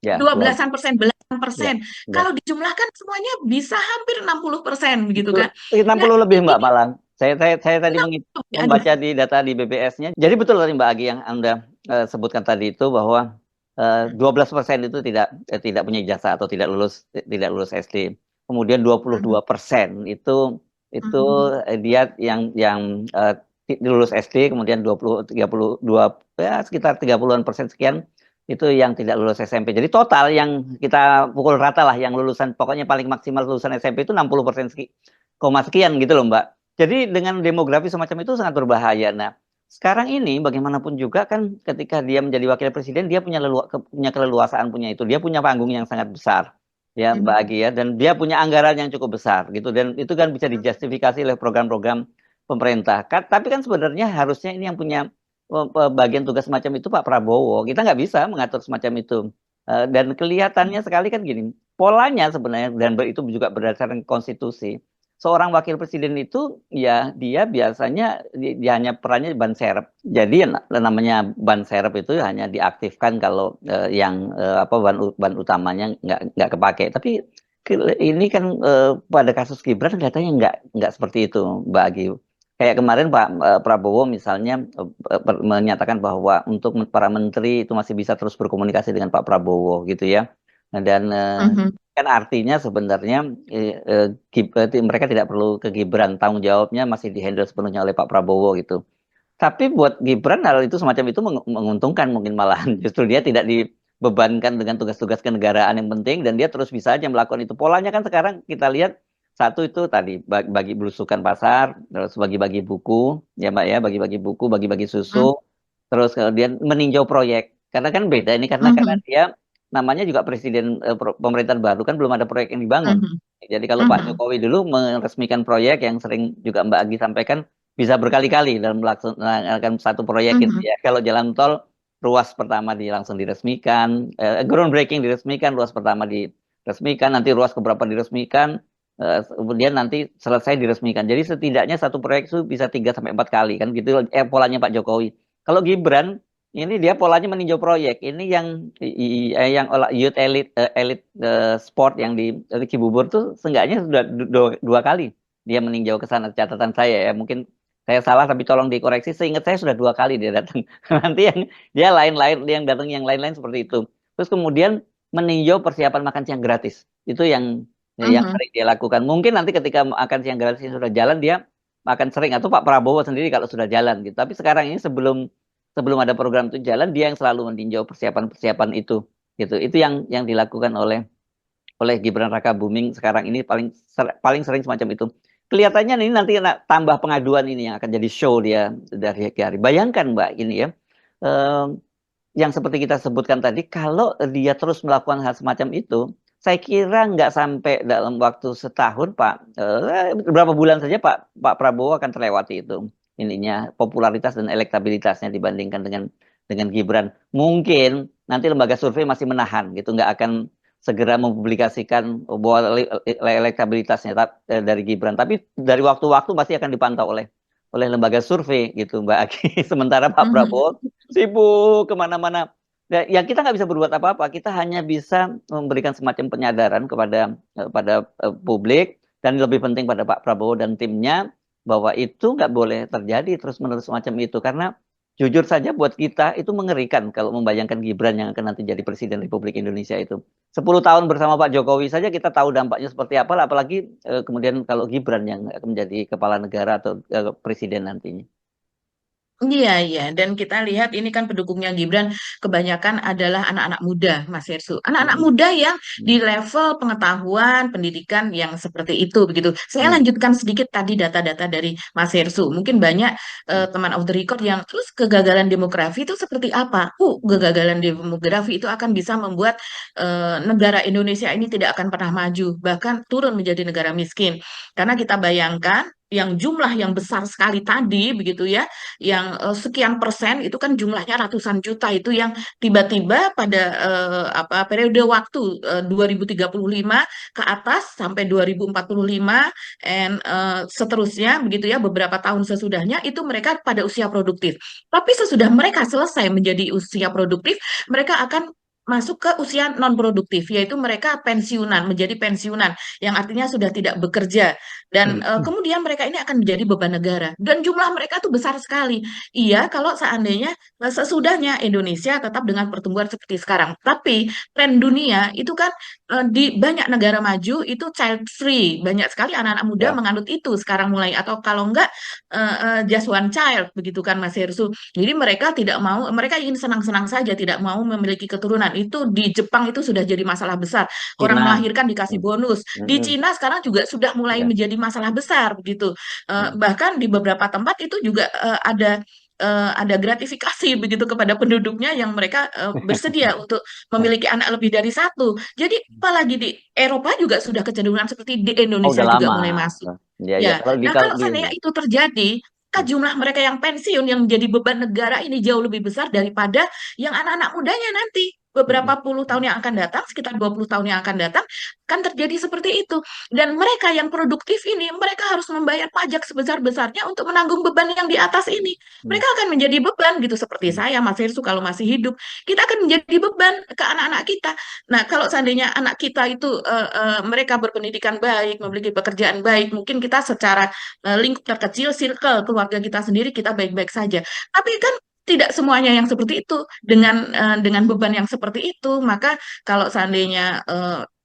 Ya, dua belasan persen, belasan ya, persen. ya. Kalau dijumlahkan semuanya bisa hampir 60% begitu Itu kan. Nah, 60 lebih Mbak ini malah. Saya tadi aduh. membaca di data di BPS-nya. Jadi betul tadi Mbak Agi yang Anda sebutkan tadi itu bahwa 12% itu tidak punya ijazah atau tidak lulus SD. Kemudian 22% itu dia yang lulus SD, kemudian 32 ya sekitar 30-an% sekian itu yang tidak lulus SMP. Jadi total yang kita pukul rata lah yang lulusan pokoknya paling maksimal lulusan SMP itu 60% koma sekian gitu loh Mbak. Jadi dengan demografi semacam itu sangat berbahaya. Nah, sekarang ini bagaimanapun juga kan ketika dia menjadi wakil presiden dia punya keleluasaan punya itu. Dia punya panggung yang sangat besar ya Mbak Agi ya dan dia punya anggaran yang cukup besar gitu dan itu kan bisa dijustifikasi oleh program-program pemerintah. Tapi kan sebenarnya harusnya ini yang punya bagian tugas semacam itu Pak Prabowo. Kita nggak bisa mengatur semacam itu. Dan kelihatannya sekali kan gini, polanya sebenarnya dan itu juga berdasarkan konstitusi. Seorang wakil presiden itu ya dia biasanya dia hanya perannya ban serep. Jadi namanya ban serep itu hanya diaktifkan kalau yang apa ban utamanya nggak kepake. Tapi ini kan pada kasus Gibran katanya nggak seperti itu Mbak Agi. Kayak kemarin Pak Prabowo misalnya menyatakan bahwa untuk para menteri itu masih bisa terus berkomunikasi dengan Pak Prabowo gitu ya. Nah, dan kan artinya sebenarnya mereka tidak perlu ke Gibran, tanggung jawabnya masih dihandle sepenuhnya oleh Pak Prabowo gitu. Tapi buat Gibran hal itu semacam itu menguntungkan mungkin malahan justru dia tidak dibebankan dengan tugas-tugas kenegaraan yang penting dan dia terus bisa aja melakukan itu. Polanya kan sekarang kita lihat satu itu tadi bagi belusukan pasar, terus bagi-bagi buku, ya Mbak ya, bagi-bagi buku, bagi-bagi susu, terus kemudian meninjau proyek. Karena kan beda ini karena dia namanya juga presiden pemerintahan baru kan belum ada proyek yang dibangun. Jadi kalau Pak Jokowi dulu meresmikan proyek yang sering juga Mbak Agi sampaikan bisa berkali-kali dalam melaksanakan satu proyek gitu ya. Kalau jalan tol ruas pertama langsung diresmikan, groundbreaking diresmikan, ruas pertama diresmikan, nanti ruas keberapa diresmikan, kemudian nanti selesai diresmikan. Jadi setidaknya satu proyek itu bisa 3 sampai 4 kali kan gitu polanya Pak Jokowi. Kalau Gibran ini dia polanya meninjau proyek. Ini yang youth elite sport yang di Cibubur tuh seenggaknya sudah dua kali dia meninjau ke sana catatan saya ya. Mungkin saya salah tapi tolong dikoreksi. Seingat saya sudah 2 kali dia datang. Nanti yang dia lain-lain yang datang yang lain-lain seperti itu. Terus kemudian meninjau persiapan makan siang gratis. Itu yang sering dia lakukan. Mungkin nanti ketika makan siang gratis sudah jalan dia akan sering atau Pak Prabowo sendiri kalau sudah jalan gitu. Tapi sekarang ini sebelum ada program itu jalan dia yang selalu meninjau persiapan-persiapan itu gitu. Itu yang dilakukan oleh Gibran Raka Buming sekarang ini paling sering semacam itu. Kelihatannya ini nanti tambah pengaduan ini yang akan jadi show dia dari hari ke hari. Bayangkan Mbak ini ya. eh, yang seperti kita sebutkan tadi, kalau dia terus melakukan hal semacam itu, saya kira nggak sampai dalam waktu setahun, Pak, beberapa bulan saja Pak Prabowo akan terlewati itu ininya popularitas dan elektabilitasnya dibandingkan dengan Gibran. Mungkin nanti lembaga survei masih menahan gitu, nggak akan segera mempublikasikan bahwa elektabilitasnya dari Gibran. Tapi dari waktu-waktu pasti akan dipantau oleh lembaga survei gitu, Mbak Aki. Sementara Pak Prabowo sibuk kemana-mana. Ya kita nggak bisa berbuat apa-apa. Kita hanya bisa memberikan semacam penyadaran pada publik dan lebih penting pada Pak Prabowo dan timnya bahwa itu nggak boleh terjadi terus-menerus semacam itu karena jujur saja buat kita itu mengerikan kalau membayangkan Gibran yang akan nanti jadi Presiden Republik Indonesia itu. 10 tahun bersama Pak Jokowi saja kita tahu dampaknya seperti apa, apalagi kemudian kalau Gibran yang akan menjadi kepala negara atau presiden nantinya. Iya, iya. Dan kita lihat ini kan pendukungnya Gibran kebanyakan adalah anak-anak muda, Mas Hersu. Anak-anak Hmm, muda yang di hmm, level pengetahuan, pendidikan yang seperti itu, begitu. Saya hmm, lanjutkan sedikit tadi data-data dari Mas Hersu. Mungkin banyak hmm, teman off the record yang terus kegagalan demografi itu seperti apa? hmm, Kegagalan demografi itu akan bisa membuat negara Indonesia ini tidak akan pernah maju, bahkan turun menjadi negara miskin. Karena kita bayangkan yang jumlah yang besar sekali tadi begitu ya yang sekian persen itu kan jumlahnya ratusan juta itu yang tiba-tiba pada apa periode waktu 2035 ke atas sampai 2045 and seterusnya begitu ya beberapa tahun sesudahnya itu mereka pada usia produktif. Tapi sesudah mereka selesai menjadi usia produktif, mereka akan masuk ke usia non produktif yaitu mereka pensiunan menjadi pensiunan yang artinya sudah tidak bekerja dan hmm, kemudian mereka ini akan menjadi beban negara dan jumlah mereka tuh besar sekali. Iya, kalau seandainya sesudahnya Indonesia tetap dengan pertumbuhan seperti sekarang. Tapi tren dunia itu kan di banyak negara maju itu child free. Banyak sekali anak-anak muda ya, menganut itu sekarang mulai atau kalau enggak just one child begitu kan Mas Hersu. Jadi mereka tidak mau, mereka ingin senang-senang saja tidak mau memiliki keturunan. Itu di Jepang itu sudah jadi masalah besar. Orang Cina, melahirkan dikasih hmm, bonus. Di hmm, Cina sekarang juga sudah mulai ya, menjadi masalah besar begitu. hmm, Bahkan di beberapa tempat itu juga ada gratifikasi begitu kepada penduduknya yang mereka bersedia untuk memiliki anak lebih dari satu. Jadi apalagi di Eropa juga sudah kecenderungan seperti di oh Indonesia udah juga lama, mulai masuk. ya ya Ya, kalau di nah kalau kalau di seandainya itu terjadi, maka jumlah mereka yang pensiun yang menjadi beban negara ini jauh lebih besar daripada yang anak-anak mudanya nanti. hmm, Beberapa puluh tahun yang akan datang, sekitar 20 tahun yang akan datang, kan terjadi seperti itu. Dan mereka yang produktif ini, mereka harus membayar pajak sebesar-besarnya untuk menanggung beban yang di atas ini. hmm, Mereka akan menjadi beban gitu, seperti hmm, saya, Mas Firsu, kalau masih hidup. Kita akan menjadi beban ke anak-anak kita. Nah, kalau seandainya anak kita itu mereka berpendidikan baik, memiliki pekerjaan baik, mungkin kita secara lingkup terkecil, circle keluarga kita sendiri kita baik-baik saja. Tapi kan tidak semuanya yang seperti itu dengan beban yang seperti itu, maka kalau seandainya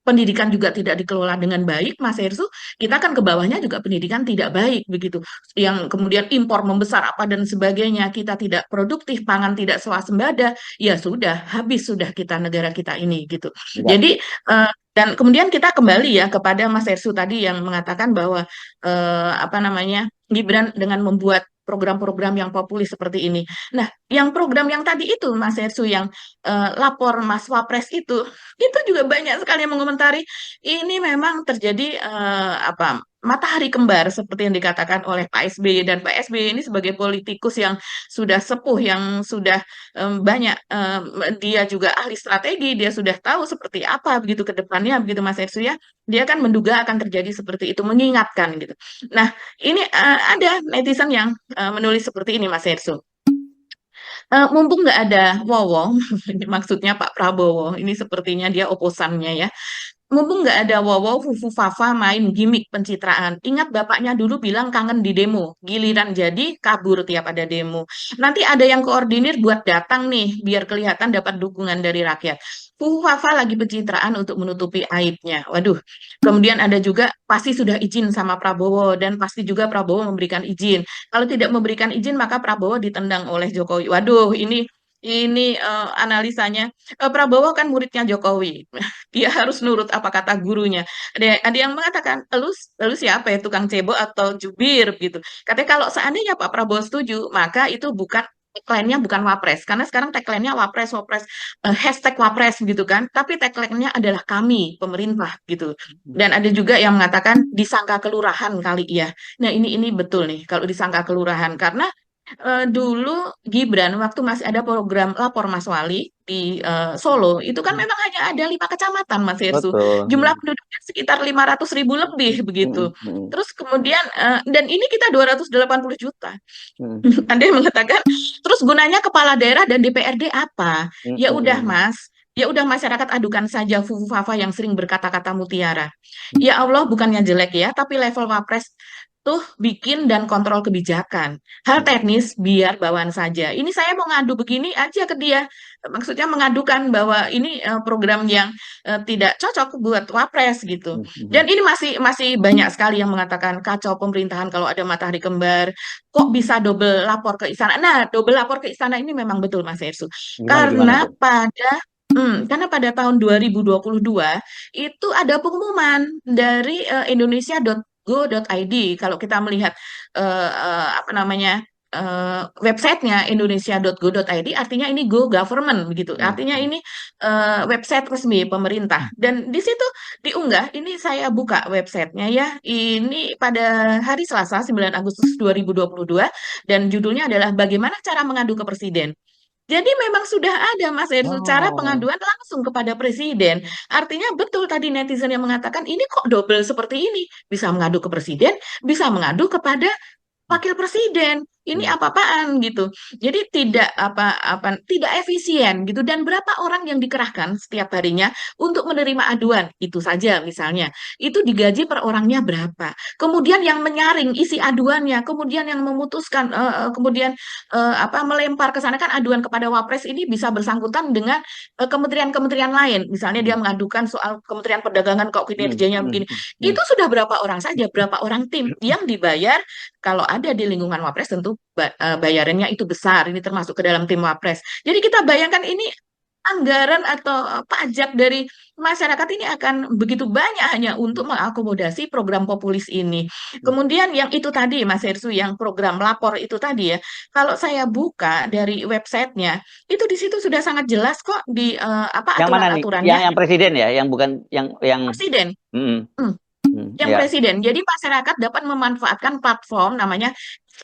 pendidikan juga tidak dikelola dengan baik, Mas Hersu, kita kan ke bawahnya juga pendidikan tidak baik begitu. Yang kemudian impor membesar apa dan sebagainya, kita tidak produktif, pangan tidak swasembada, ya sudah habis sudah kita negara kita ini gitu. ya, Jadi dan kemudian kita kembali ya kepada Mas Hersu tadi yang mengatakan bahwa apa namanya Gibran dengan membuat program-program yang populis seperti ini. Nah, yang program yang tadi itu Mas Hersu yang lapor Mas Wapres itu juga banyak sekali yang mengomentari ini memang terjadi apa matahari kembar seperti yang dikatakan oleh Pak SBY dan Pak SBY ini sebagai politikus yang sudah sepuh yang sudah banyak dia juga ahli strategi dia sudah tahu seperti apa begitu ke depannya begitu Mas Hersu ya dia kan menduga akan terjadi seperti itu mengingatkan gitu. Nah ini ada netizen yang menulis seperti ini Mas Hersu. Mumpung nggak ada Wowo, maksudnya Pak Prabowo, ini sepertinya dia oposannya ya. Mumpung nggak ada Wowo, Fufu Fafa main gimmick pencitraan. Ingat bapaknya dulu bilang kangen di demo. Giliran jadi kabur tiap ada demo. Nanti ada yang koordinir buat datang nih, biar kelihatan dapat dukungan dari rakyat. Fufu Fafa lagi pencitraan untuk menutupi aibnya. Waduh. Kemudian ada juga pasti sudah izin sama Prabowo dan pasti juga Prabowo memberikan izin. Kalau tidak memberikan izin maka Prabowo ditendang oleh Jokowi. Waduh, ini analisanya Prabowo kan muridnya Jokowi. Dia harus nurut apa kata gurunya. Ada yang mengatakan, lalu siapa ya tukang cebok atau jubir gitu. Katanya kalau seandainya Pak Prabowo setuju, maka itu bukan tagline-nya bukan Wapres. Karena sekarang tagline-nya Wapres, Wapres, hashtag Wapres gitu kan. Tapi tagline-nya adalah kami, pemerintah gitu. Dan ada juga yang mengatakan disangka kelurahan kali ya. Nah ini betul nih kalau disangka kelurahan. Karena dulu Gibran waktu masih ada program lapor Mas Wali di Solo itu kan memang hanya ada 5 kecamatan Mas Hersu betul, jumlah penduduknya sekitar 500.000 lebih begitu hmm, terus kemudian dan ini kita 280 juta hmm, ada yang mengatakan terus gunanya kepala daerah dan DPRD apa hmm, ya udah hmm, Mas ya udah masyarakat adukan saja Fufu Fafa yang sering berkata-kata mutiara ya Allah bukannya jelek ya tapi level Wapres tuh bikin dan kontrol kebijakan. Hal teknis biar bawaan saja. Ini saya mau ngadu begini aja ke dia. Maksudnya mengadukan bahwa ini program yang tidak cocok buat Wapres gitu. Dan ini masih masih banyak sekali yang mengatakan kacau pemerintahan kalau ada matahari kembar. Kok bisa double lapor ke istana? Nah, double lapor ke istana ini memang betul Mas Ersu. Gimana gimana tuh? Karena pada tahun 2022 itu ada pengumuman dari indonesia.go.id. Kalau kita melihat apa namanya websitenya indonesia.go.id, artinya ini go government begitu. Hmm, Artinya hmm, ini website resmi pemerintah. Dan di situ diunggah. Ini saya buka websitenya ya. Ini pada hari Selasa 9 Agustus 2022 dan judulnya adalah Bagaimana Cara Mengadu ke Presiden. Jadi memang sudah ada Mas Ersu cara Oh. pengaduan langsung kepada presiden. Artinya betul tadi netizen yang mengatakan ini kok double seperti ini. Bisa mengadu ke presiden, bisa mengadu kepada wakil presiden. Ini Hmm. apa-apaan gitu. Jadi tidak efisien gitu dan berapa orang yang dikerahkan setiap harinya untuk menerima aduan itu saja misalnya. Itu digaji per orangnya berapa. Kemudian yang menyaring isi aduannya, kemudian yang memutuskan kemudian melempar ke sana kan aduan kepada Wapres ini bisa bersangkutan dengan kementerian-kementerian lain. Misalnya dia Hmm. mengadukan soal Kementerian Perdagangan kok Hmm. kinerjanya Hmm. begini. Hmm. Itu sudah berapa orang saja, berapa orang tim yang dibayar kalau ada di lingkungan Wapres tentu bayarannya itu besar. Ini termasuk ke dalam tim Wapres. Jadi kita bayangkan ini anggaran atau pajak dari masyarakat ini akan begitu banyak hanya Hmm. untuk mengakomodasi program populis ini. Hmm. Kemudian yang itu tadi, Mas Hersu, yang program lapor itu tadi ya, kalau saya buka dari websitenya, itu di situ sudah sangat jelas kok di Yang mana nih? aturan-aturannya Yang presiden ya, yang bukan yang presiden. hmm, Hmm, yang ya. presiden. Jadi masyarakat dapat memanfaatkan platform namanya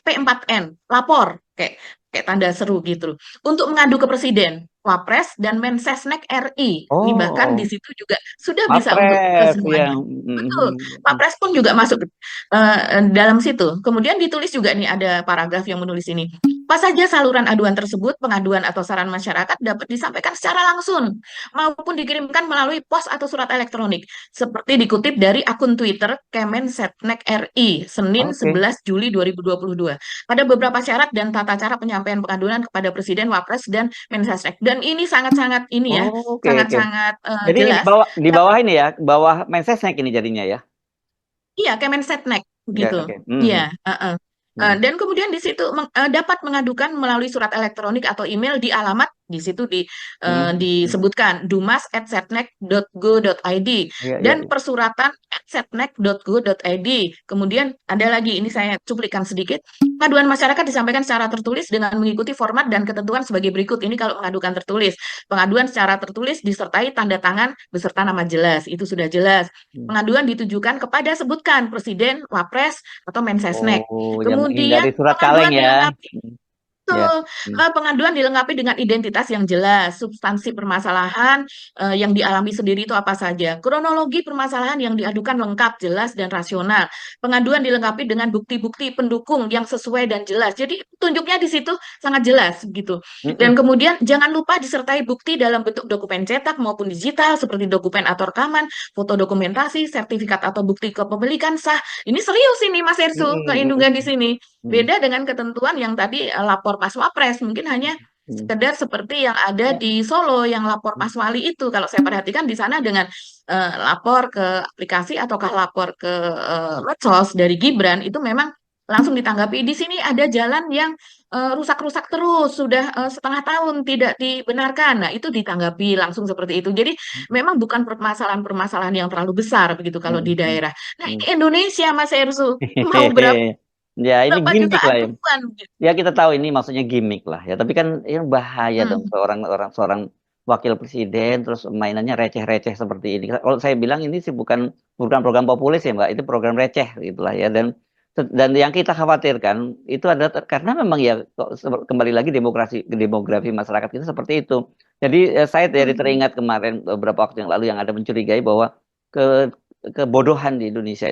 P4N, lapor kayak kayak tanda seru gitu untuk mengadu ke presiden, Wapres dan Mensesnek RI. Ini bahkan di Oh, situ juga sudah bisa untuk ke Wapres semuanya. yang Betul, Wapres pun juga masuk dalam situ. Kemudian ditulis juga nih ada paragraf yang menulis ini. Apa saja saluran aduan tersebut, pengaduan atau saran masyarakat dapat disampaikan secara langsung maupun dikirimkan melalui pos atau surat elektronik seperti dikutip dari akun Twitter Kemensetnek RI, Senin Oke. 11 Juli 2022. Pada beberapa syarat dan tata cara penyampaian pengaduan kepada Presiden, Wapres, dan Mensesnek. Dan ini sangat-sangat ini ya, Oke, oke. sangat-sangat Jadi ini jelas. di bawah ini ya, bawah Mensesnek ini jadinya ya. Iya, Kemensetnek Ya, gitu. oke. Iya, Mhm. heeh. Mhm. Dan kemudian di situ dapat mengadukan melalui surat elektronik atau email di alamat di situ Mhm. Mhm. disebutkan dumas@setnek.go.id Iya, iya, dan iya. persuratan@setnek.go.id. Kemudian ada lagi ini saya cuplikan sedikit. Pengaduan masyarakat disampaikan secara tertulis dengan mengikuti format dan ketentuan sebagai berikut. Ini kalau pengadukan tertulis. Pengaduan secara tertulis disertai tanda tangan beserta nama jelas. Itu sudah jelas. Hmm. Pengaduan ditujukan kepada sebutkan Presiden, Wapres, atau Mensesnek. Oh, yang Kemudian menghindari surat kaleng pengaduan ya. dilengkapi Hmm. Ya. Betul. Hmm. Pengaduan dilengkapi dengan identitas yang jelas, substansi permasalahan yang dialami sendiri itu apa saja, kronologi permasalahan yang diadukan lengkap, jelas, dan rasional. Pengaduan dilengkapi dengan bukti-bukti pendukung yang sesuai dan jelas. Jadi tunjuknya di situ sangat jelas gitu. Mhm. Dan kemudian jangan lupa disertai bukti dalam bentuk dokumen cetak maupun digital seperti dokumen atau rekaman, foto dokumentasi, sertifikat atau bukti kepemilikan sah. Ini serius ini Mas Ersu, Mhm. keindungan di sini. Mhm. Beda dengan ketentuan yang tadi lapor pas Wapres, mungkin hanya Mhm. sekedar seperti yang ada Ya. di Solo yang lapor Pas Wali itu. Kalau saya perhatikan di sana dengan lapor ke aplikasi ataukah lapor ke medsos dari Gibran itu memang langsung ditanggapi. Di sini ada jalan yang rusak-rusak terus, sudah setengah tahun tidak dibenarkan. Nah, itu ditanggapi langsung seperti itu. Jadi memang bukan permasalahan-permasalahan yang terlalu besar begitu kalau di Mhm. daerah. Nah, Mhm. ini Indonesia, Mas Ersu. Mau berapa Ya, ini berapa juta gimmick lah ya. aduan gitu. Ya kita tahu ini maksudnya gimmick lah ya. Tapi kan ini bahaya dong Hmm. seorang wakil presiden terus mainannya receh-receh seperti ini. Kalau saya bilang ini sih bukan program populis ya Mbak, itu program receh gitulah ya. Dan yang kita khawatirkan itu ada karena memang ya kok kembali lagi demografi masyarakat kita seperti itu. Jadi saya jadi Hmm. teringat kemarin beberapa waktu yang lalu yang ada mencurigai bahwa ke kebodohan di Indonesia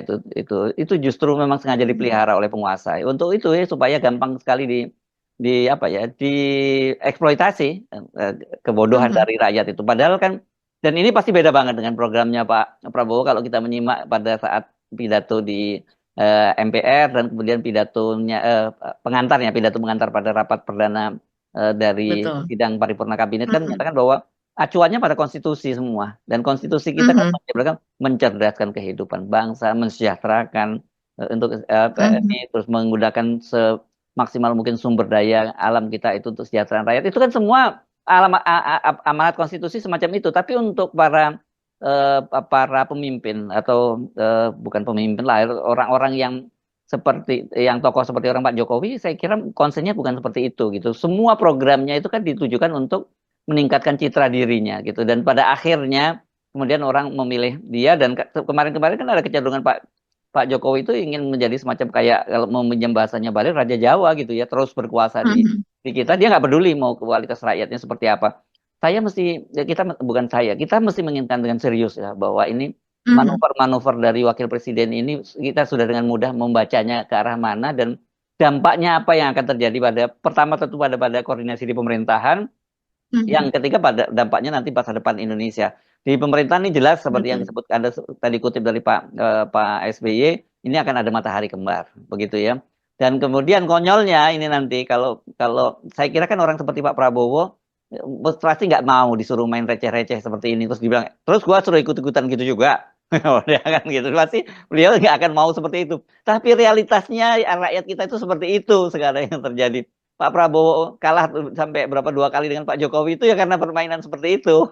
itu justru memang sengaja Hmm. dipelihara oleh penguasa untuk itu ya supaya gampang sekali di apa ya dieksploitasi eh, kebodohan Hmm. dari rakyat itu padahal kan dan ini pasti beda banget dengan programnya Pak Prabowo kalau kita menyimak pada saat pidato di MPR dan kemudian pidatonya pidato pengantar pada rapat perdana dari betul. sidang paripurna kabinet kan Mm-mm. menyatakan bahwa acuannya pada konstitusi semua dan konstitusi kita kan Mhm. menyebutkan mencerdaskan kehidupan bangsa, mensejahterakan untuk ini Mhm. terus menggunakan semaksimal mungkin sumber daya alam kita itu untuk kesejahteraan rakyat itu kan semua amanat konstitusi semacam itu. Tapi untuk para pemimpin atau bukan pemimpin lah, orang-orang yang tokoh seperti orang Pak Jokowi, saya kira konsennya bukan seperti itu gitu. Semua programnya itu kan ditujukan untuk meningkatkan citra dirinya gitu. Dan pada akhirnya kemudian orang memilih dia dan kemarin-kemarin kan ada kecenderungan Pak Pak Jokowi itu ingin menjadi semacam kayak kalau mau minjem bahasanya Bali Raja Jawa gitu ya, terus berkuasa Mhm. di kita. Dia nggak peduli mau kualitas rakyatnya seperti apa. Saya mesti ya kita bukan saya, kita mesti menginginkan dengan serius ya bahwa ini Mhm. manuver-manuver dari wakil presiden ini kita sudah dengan mudah membacanya ke arah mana dan dampaknya apa yang akan terjadi pada pertama tentu pada koordinasi di pemerintahan, yang Mhm. ketiga pada dampaknya nanti masa depan Indonesia. Di pemerintahan ini jelas seperti yang Betul. disebut Anda tadi kutip dari Pak SBY, ini akan ada matahari kembar, begitu ya. Dan kemudian konyolnya ini nanti kalau kalau saya kira kan orang seperti Pak Prabowo pasti nggak mau disuruh main receh-receh seperti ini terus dibilang terus gua suruh ikut-ikutan gitu juga. Dia kan gitu pasti beliau nggak akan mau seperti itu. Tapi realitasnya rakyat kita itu seperti itu sekarang yang terjadi. Pak Prabowo kalah sampai berapa dua kali dengan Pak Jokowi itu ya karena permainan seperti itu.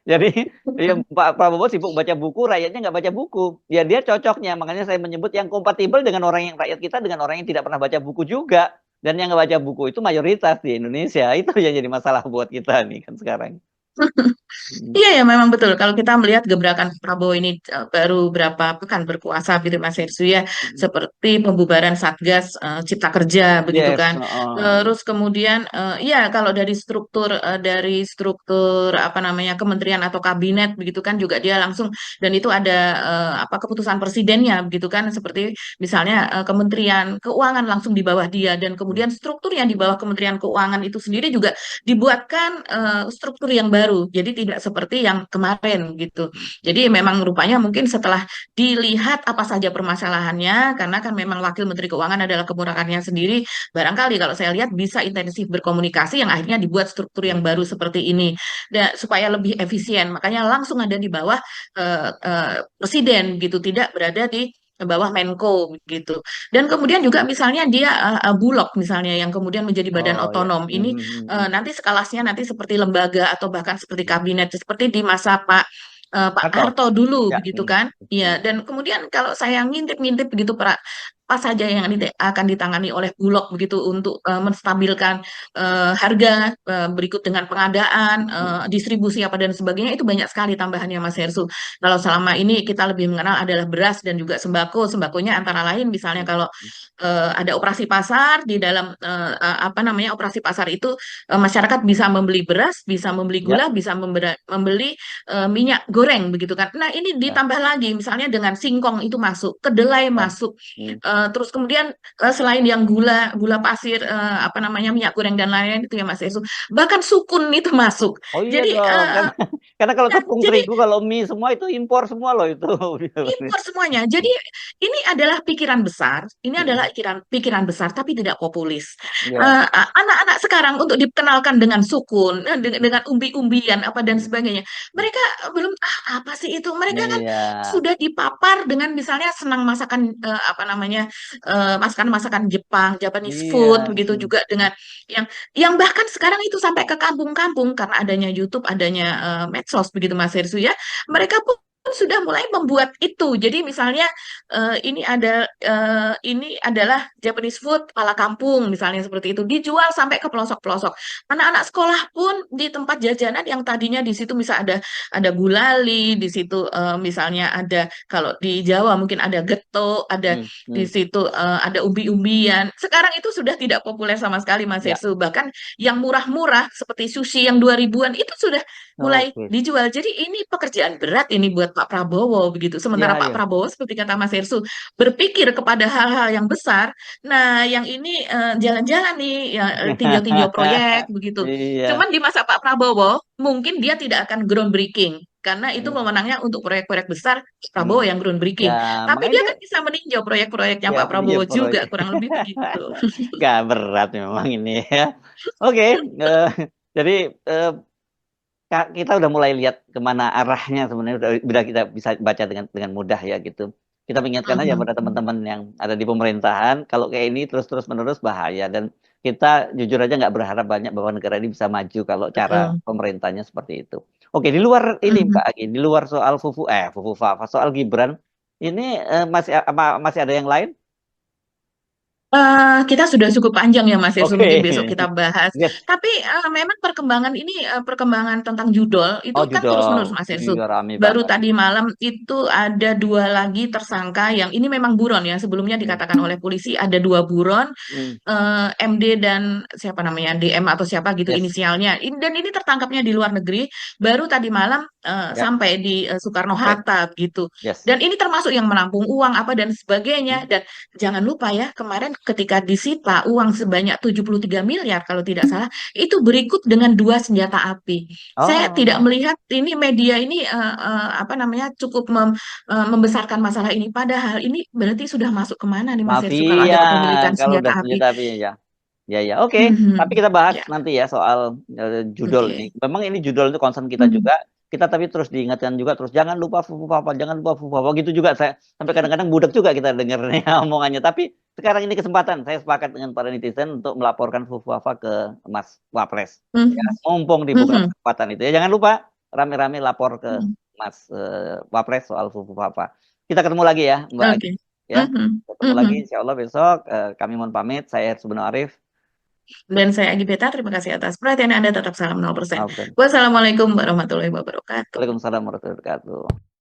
Jadi ya, Pak Prabowo sibuk baca buku, rakyatnya nggak baca buku. Ya dia cocoknya, makanya saya menyebut yang kompatibel dengan orang yang rakyat kita dengan orang yang tidak pernah baca buku juga. Dan yang nggak baca buku itu mayoritas di Indonesia. Itu yang jadi masalah buat kita nih kan sekarang. Hmm. Iya ya memang betul. Kalau kita melihat gebrakan Prabowo ini baru berapa pekan berkuasa gitu Mas Hersu ya, seperti pembubaran Satgas Cipta Kerja begitu Yes. kan. Terus kemudian ya kalau dari struktur apa namanya kementerian atau kabinet begitu kan juga dia langsung dan itu ada apa keputusan presidennya begitu kan seperti misalnya Kementerian Keuangan langsung di bawah dia dan kemudian struktur yang di bawah Kementerian Keuangan itu sendiri juga dibuatkan struktur yang baru, jadi tidak seperti yang kemarin gitu. Jadi memang rupanya mungkin setelah dilihat apa saja permasalahannya, karena kan memang Wakil Menteri Keuangan adalah keponakannya sendiri, barangkali kalau saya lihat bisa intensif berkomunikasi yang akhirnya dibuat struktur yang baru seperti ini, dan supaya lebih efisien. Makanya langsung ada di bawah presiden gitu, tidak berada di bawah Menko gitu. Dan kemudian juga misalnya dia Bulog misalnya yang kemudian menjadi badan Oh ya. otonom. Ini nanti skalasinya nanti seperti lembaga atau bahkan seperti kabinet seperti di masa Pak Atau Harto dulu ya. begitu kan. Iya, dan kemudian kalau saya ngintip-ngintip begitu apa saja yang akan ditangani oleh Bulog begitu untuk menstabilkan harga berikut dengan pengadaan, distribusi apa dan sebagainya itu banyak sekali tambahannya Mas Hersu. Kalau selama ini kita lebih mengenal adalah beras dan juga sembako. Sembakonya antara lain misalnya kalau ada operasi pasar di dalam apa namanya operasi pasar itu masyarakat bisa membeli beras, bisa membeli Ya. gula, bisa membeli minyak goreng begitu kan. Nah, ini Ya. ditambah lagi misalnya dengan singkong itu masuk, kedelai Ya. masuk. Hmm. Terus kemudian selain yang gula pasir apa namanya minyak goreng dan lain-lain itu ya Mas Yesus, bahkan sukun itu masuk. Oh iya Jadi dong kan karena kalau ya, tepung jadi terigu kalau mie semua itu impor semua loh itu. impor semuanya. Jadi ini adalah pikiran besar, ini adalah pikiran besar tapi tidak populis. Ya. Anak-anak sekarang untuk dikenalkan dengan sukun, dengan umbi-umbian apa dan sebagainya, mereka belum apa sih itu. Mereka kan Iya. sudah dipapar dengan misalnya senang masakan apa namanya masakan-masakan Jepang, Japanese food Iya. begitu juga dengan yang yang bahkan sekarang itu sampai ke kampung-kampung karena adanya YouTube, adanya medsos begitu Mas Hersu ya. Mereka pun sudah mulai membuat itu. Jadi misalnya ini adalah Japanese food ala kampung misalnya seperti itu dijual sampai ke pelosok-pelosok. Anak-anak sekolah pun di tempat jajanan yang tadinya di situ bisa ada gulali, di situ misalnya ada kalau di Jawa mungkin ada getuk, ada Hmm. di Hmm. situ ada umbi-umbian. Sekarang itu sudah tidak populer sama sekali Mas Ya. Hersu. Bahkan yang murah-murah seperti sushi yang 2000-an itu sudah mulai Oke. dijual. Jadi ini pekerjaan berat ini buat Pak Prabowo begitu. Sementara Iya, Pak iya. Prabowo seperti kata Mas Hersu berpikir kepada hal-hal yang besar. Nah, yang ini jalan-jalan nih, ya, tinjau-tinjau proyek begitu. Iya. Cuman di masa Pak Prabowo mungkin dia tidak akan groundbreaking karena itu Hmm. wewenangnya untuk proyek-proyek besar Pak Hmm. Prabowo yang Ya, groundbreaking. Tapi makanya dia dia kan bisa meninjau proyek-proyeknya ya Pak peninjau Prabowo juga, proyek. kurang lebih begitu. Gak berat memang ini ya. Oke, eh, jadi eh, kita udah mulai lihat kemana arahnya sebenarnya udah kita bisa baca dengan mudah ya gitu. Kita mengingatkan aja pada Mhm. teman-teman yang ada di pemerintahan kalau kayak ini terus-terus menerus bahaya dan kita jujur aja nggak berharap banyak bahwa negara ini bisa maju kalau cara Betul. pemerintahnya seperti itu. Oke, di luar ini Mhm. Mbak Agi, di luar soal Fufu Fafa, soal Gibran ini masih ada yang lain? Kita sudah cukup panjang ya Mas Irsu, Oke. mungkin besok kita bahas. Yes. Tapi memang perkembangan ini, perkembangan tentang judol itu Oh, kan judol. terus-menerus Mas Irsu. Iya, rame Baru banget. tadi malam itu ada dua lagi tersangka yang ini memang buron ya. Sebelumnya Hmm. dikatakan oleh polisi ada dua buron, Hmm. MD dan siapa namanya DM atau siapa gitu Yes. inisialnya. Dan ini tertangkapnya di luar negeri. Baru tadi malam Ya, sampai di Soekarno sampai. Hatta gitu. Yes. Dan ini termasuk yang menampung uang apa dan sebagainya. Hmm. Dan jangan lupa ya, kemarin ketika disita uang sebanyak 73 miliar kalau tidak salah, itu berikut dengan dua senjata api. Saya tidak Oh, melihat ini media ini apa namanya cukup membesarkan masalah ini. Padahal ini berarti sudah masuk kemana nih Mas Hersu kalau mafia ada kepemilikan kalau senjata udah api. senjata api ya. Ya, ya. Oke, tapi Mhm. kita bahas Ya, nanti ya soal judul ini. oke. Memang ini judul itu concern kita juga. Mhm. Kita tapi terus diingatkan juga terus jangan lupa Fufu Papa, jangan lupa Fufu Papa gitu juga saya sampai kadang-kadang budak juga kita dengarnya omongannya. Tapi sekarang ini kesempatan saya sepakat dengan para netizen untuk melaporkan Fufu Papa ke Mas Wapres. Ya, Mhm. mumpung dibuka Mhm. kesempatan itu ya. Jangan lupa rame-rame lapor ke Mhm. Mas Wapres soal Fufu Papa. Kita ketemu lagi ya, Mbak Agi. Oke. Ya, Mhm. ketemu lagi Mhm. insya Allah besok. Kami mohon pamit. Saya Subno Arif. Dan saya Agi Beta, terima kasih atas perhatian Anda. Tetap salam 0%. Maafkan. Wassalamualaikum warahmatullahi wabarakatuh. Waalaikumsalam warahmatullahi wabarakatuh.